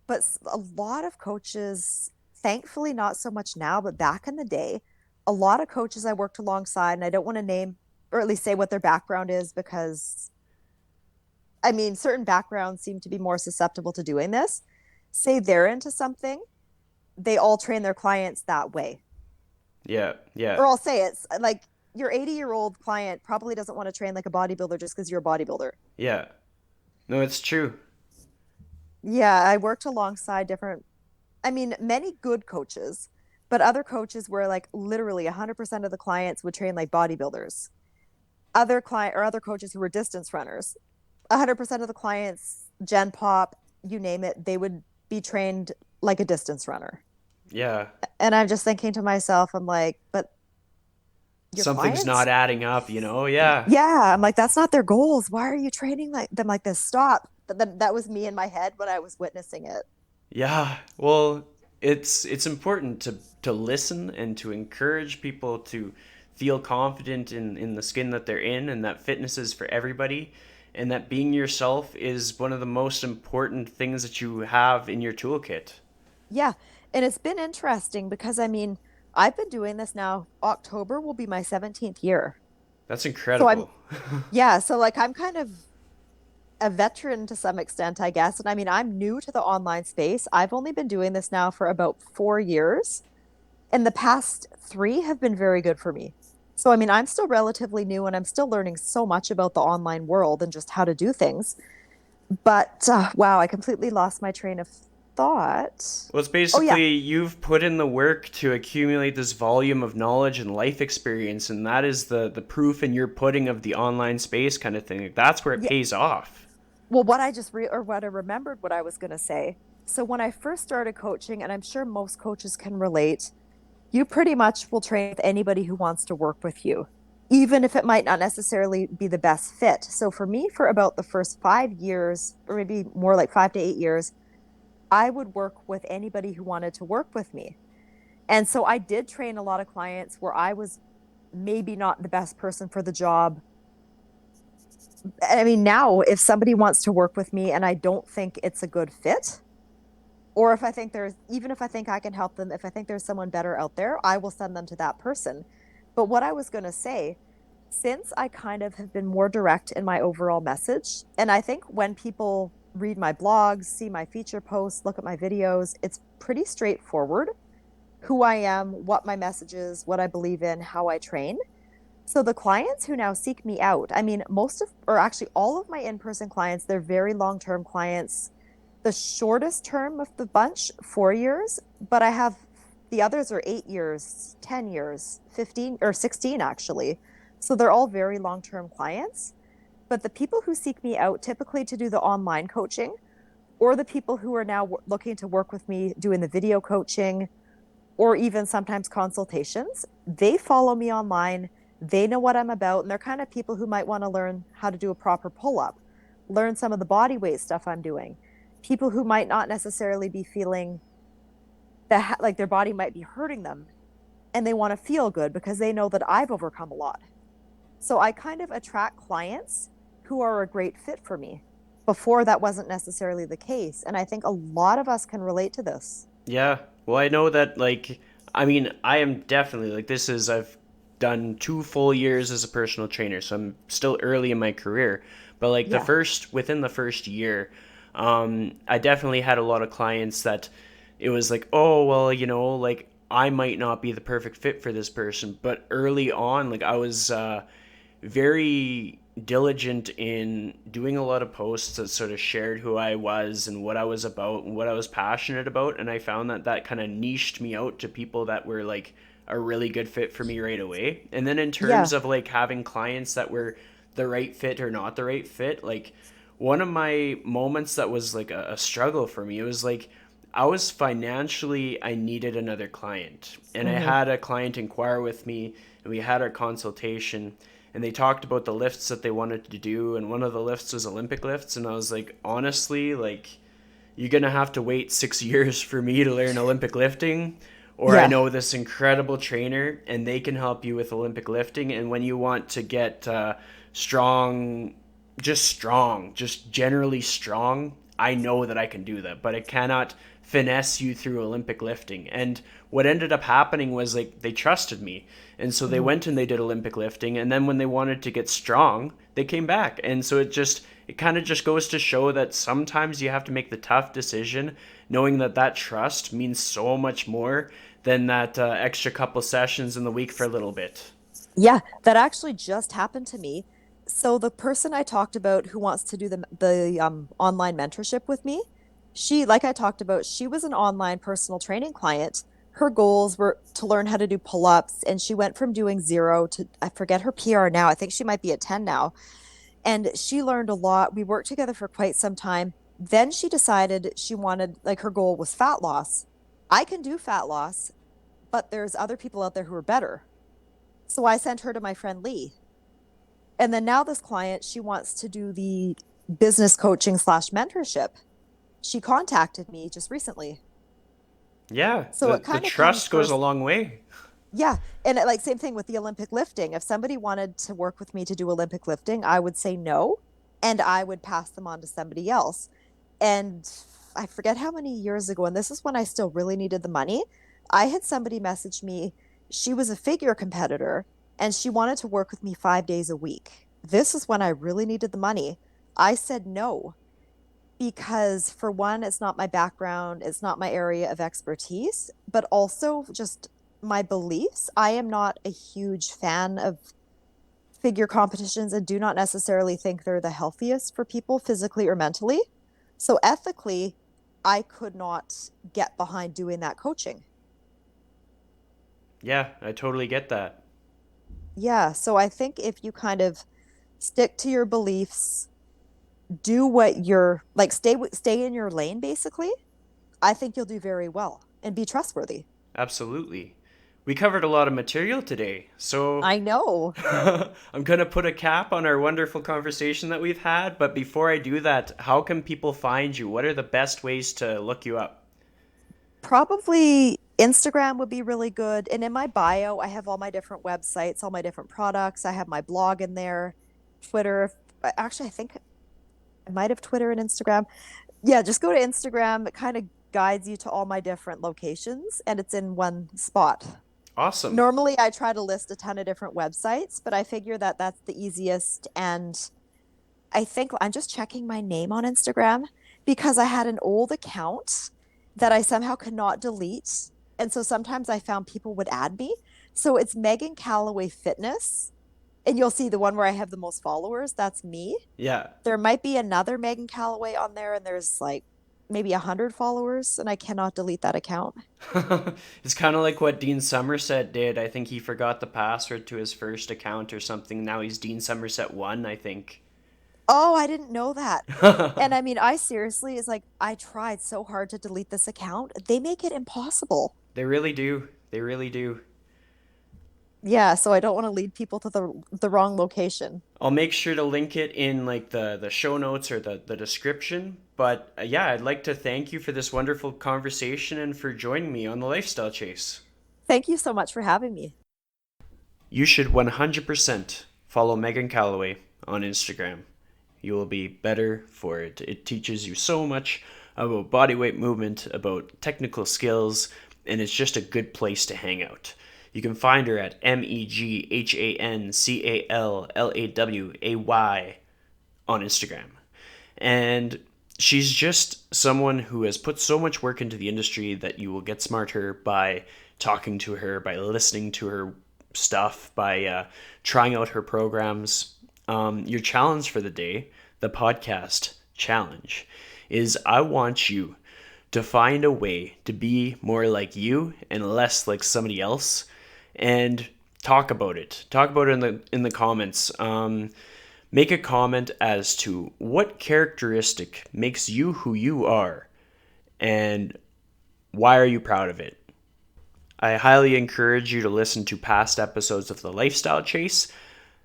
but a lot of coaches, thankfully, not so much now, but back in the day, a lot of coaches I worked alongside, and I don't want to name or at least say what their background is because I mean, certain backgrounds seem to be more susceptible to doing this. Say they're into something, they all train their clients that way. Yeah, yeah, Or I'll say it's like your 80-year-old client probably doesn't want to train like a bodybuilder just because you're a bodybuilder. yeah. No, it's true. Yeah, I worked alongside I mean, many good coaches, but other coaches where like literally 100% of the clients would train like bodybuilders. Other coaches who were distance runners. 100% of the clients, Gen Pop, you name it, they would be trained like a distance runner. Yeah. And I'm just thinking to myself, I'm like, but your Something's not clients? adding up, you know? Yeah. Yeah, I'm like, that's not their goals. Why are you training like them like this? Stop. But then that was me in my head when I was witnessing it. Yeah. Well, it's important to listen and to encourage people to feel confident in the skin that they're in and that fitness is for everybody and that being yourself is one of the most important things that you have in your toolkit. Yeah. And it's been interesting because I mean, I've been doing this now. October will be my 17th year. That's So I'm, incredible. yeah. So like I'm kind of a veteran to some extent, I guess. And I mean, I'm new to the online space. I've only been doing this now for about 4 years. And the past three have been very good for me. So, I mean, I'm still relatively new and I'm still learning so much about the online world and just how to do things. But wow, I completely lost my train of thought. Well, it's Oh, yeah. basically you've put in the work to accumulate this volume of knowledge and life experience, and that is the proof in your pudding of the online space kind of thing. Like, that's where it Yeah. pays off. Well, what I or what I remembered what I was going to say. So, when I first started coaching, and I'm sure most coaches can relate, you pretty much will train with anybody who wants to work with you, even if it might not necessarily be the best fit. So for me, for about the first 5 years, or maybe more like 5 to 8 years, I would work with anybody who wanted to work with me. And so I did train a lot of clients where I was maybe not the best person for the job. I mean, now if somebody wants to work with me and I don't think it's a good fit, or if I think even if I think I can help them, if I think there's someone better out there, I will send them to that person. But what I was going to say, since I kind of have been more direct in my overall message, and I think when people read my blogs, see my feature posts, look at my videos, it's pretty straightforward who I am, what my message is, what I believe in, how I train. So the clients who now seek me out, I mean, or actually all of my in-person clients, they're very long-term clients. The shortest term of the bunch, 4 years, but I have the others are 8 years, 10 years, 15 or 16 actually. So they're all very long-term clients. But the people who seek me out typically to do the online coaching, or the people who are now looking to work with me doing the video coaching, or even sometimes consultations, they follow me online. They know what I'm about, and they're kind of people who might want to learn how to do a proper pull up, learn some of the body weight stuff I'm doing. People who might not necessarily be feeling that like their body might be hurting them and they want to feel good because they know that I've overcome a lot. So I kind of attract clients who are a great fit for me. Before that wasn't necessarily the case. And I think a lot of us can relate to this. Yeah. Well, I know that, like, I mean, I am definitely, like, I've done 2 full years as a personal trainer, so I'm still early in my career. But, like, Yeah. within the first year, I definitely had a lot of clients that it was like, oh, well, like, I might not be the perfect fit for this person. But early on, like, I was, very diligent in doing a lot of posts that sort of shared who I was and what I was about and what I was passionate about. And I found that that kind of niched me out to people that were like a really good fit for me right away. And then in terms Yeah. of like having clients that were the right fit or not the right fit, like one of my moments that was like a struggle for me, it was like I was financially, I needed another client. And I Hmm. had a client inquire with me, and we had our consultation, and they talked about the lifts that they wanted to do. And one of the lifts was Olympic lifts. And I was like, honestly, like, you're going to have to wait 6 years for me to learn Olympic lifting. Or I Yeah. know this incredible trainer, and they can help you with Olympic lifting. And when you want to get strong, strong, just generally strong, I know that I can do that, but I cannot finesse you through Olympic lifting. And what ended up happening was like they trusted me. And so they Hmm. went and they did Olympic lifting, and then when they wanted to get strong, they came back. And so it kind of just goes to show that sometimes you have to make the tough decision knowing that that trust means so much more than that extra couple sessions in the week for a little bit. Yeah, that actually just happened to me. So the person I talked about who wants to do the online mentorship with me, she, like I talked about, she was an online personal training client. Her goals were to learn how to do pull-ups, and she went from doing zero to, I forget her PR now. I think she might be at 10 now. And she learned a lot. We worked together for quite some time. Then she decided she wanted, like, her goal was fat loss. I can do fat loss, but there's other people out there who are better. So I sent her to my friend Lee. And then now this client, she wants to do the business coaching slash mentorship. She contacted me just recently. Yeah, So it the kind of comes trust goes a first. long way. Yeah. And like same thing with the Olympic lifting. If somebody wanted to work with me to do Olympic lifting, I would say no. And I would pass them on to somebody else. And I forget how many years ago, and this is when I still really needed the money. I had somebody message me. She was a figure competitor and she wanted to work with me 5 days a week. This is when I really needed the money. I said no because, for one, it's not my background, it's not my area of expertise, but also just my beliefs. I am not a huge fan of figure competitions and do not necessarily think they're the healthiest for people physically or mentally. So ethically, I could not get behind doing that coaching. Yeah, I totally get that. Yeah, so I think if you kind of stick to your beliefs, do what you're like, stay in your lane basically, I think you'll do very well and be trustworthy. Absolutely. We covered a lot of material today, so I know. I'm going to put a cap on our wonderful conversation that we've had. But before I do that, how can people find you? What are the best ways to look you up? Probably Instagram would be really good. And in my bio, I have all my different websites, all my different products. I have my blog in there, Twitter. Actually, I think I might have Twitter and Instagram. Yeah, just go to Instagram. It kind of guides you to all my different locations and it's in one spot. Awesome. Normally, I try to list a ton of different websites, but I figure that that's the easiest. And I think I'm just checking my name on Instagram because I had an old account that I somehow could not delete. And so sometimes I found people would add me. So it's Meghan Callaway Fitness. And you'll see the one where I have the most followers. That's me. Yeah. There might be another Meghan Callaway on there, and there's like maybe 100 followers, and I cannot delete that account. It's kind of like what Dean Somerset did. I think he forgot the password to his first account or something. Now he's Dean Somerset 1, I think. Oh, I didn't know that. And I mean, I seriously is like, I tried so hard to delete this account. They make it impossible. They really do. They really do. Yeah, so I don't want to lead people to the wrong location. I'll make sure to link it in like the show notes or the description. But yeah, I'd like to thank you for this wonderful conversation and for joining me on the Lifestyle Chase. Thank you so much for having me. You should 100% follow Meghan Callaway on Instagram. You will be better for it. It teaches you so much about bodyweight movement, about technical skills, and it's just a good place to hang out. You can find her at MeghanCallaway on Instagram. And she's just someone who has put so much work into the industry that you will get smarter by talking to her, by listening to her stuff by trying out her programs. Your challenge for the day, the podcast challenge, is I want you to find a way to be more like you and less like somebody else, and talk about it. Talk about it in the comments. Make a comment as to what characteristic makes you who you are, and why are you proud of it. I highly encourage you to listen to past episodes of The Lifestyle Chase.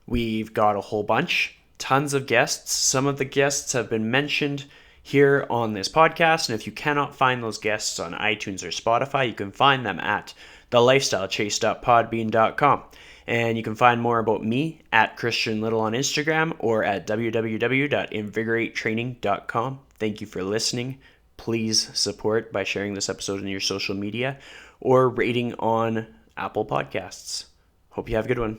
We've got a whole bunch, tons of guests. Some of the guests have been mentioned here on this podcast, and if you cannot find those guests on iTunes or Spotify, you can find them at thelifestylechase.podbean.com. And you can find more about me at Christian Little on Instagram or at www.invigoratetraining.com. Thank you for listening. Please support by sharing this episode in your social media or rating on Apple Podcasts. Hope you have a good one.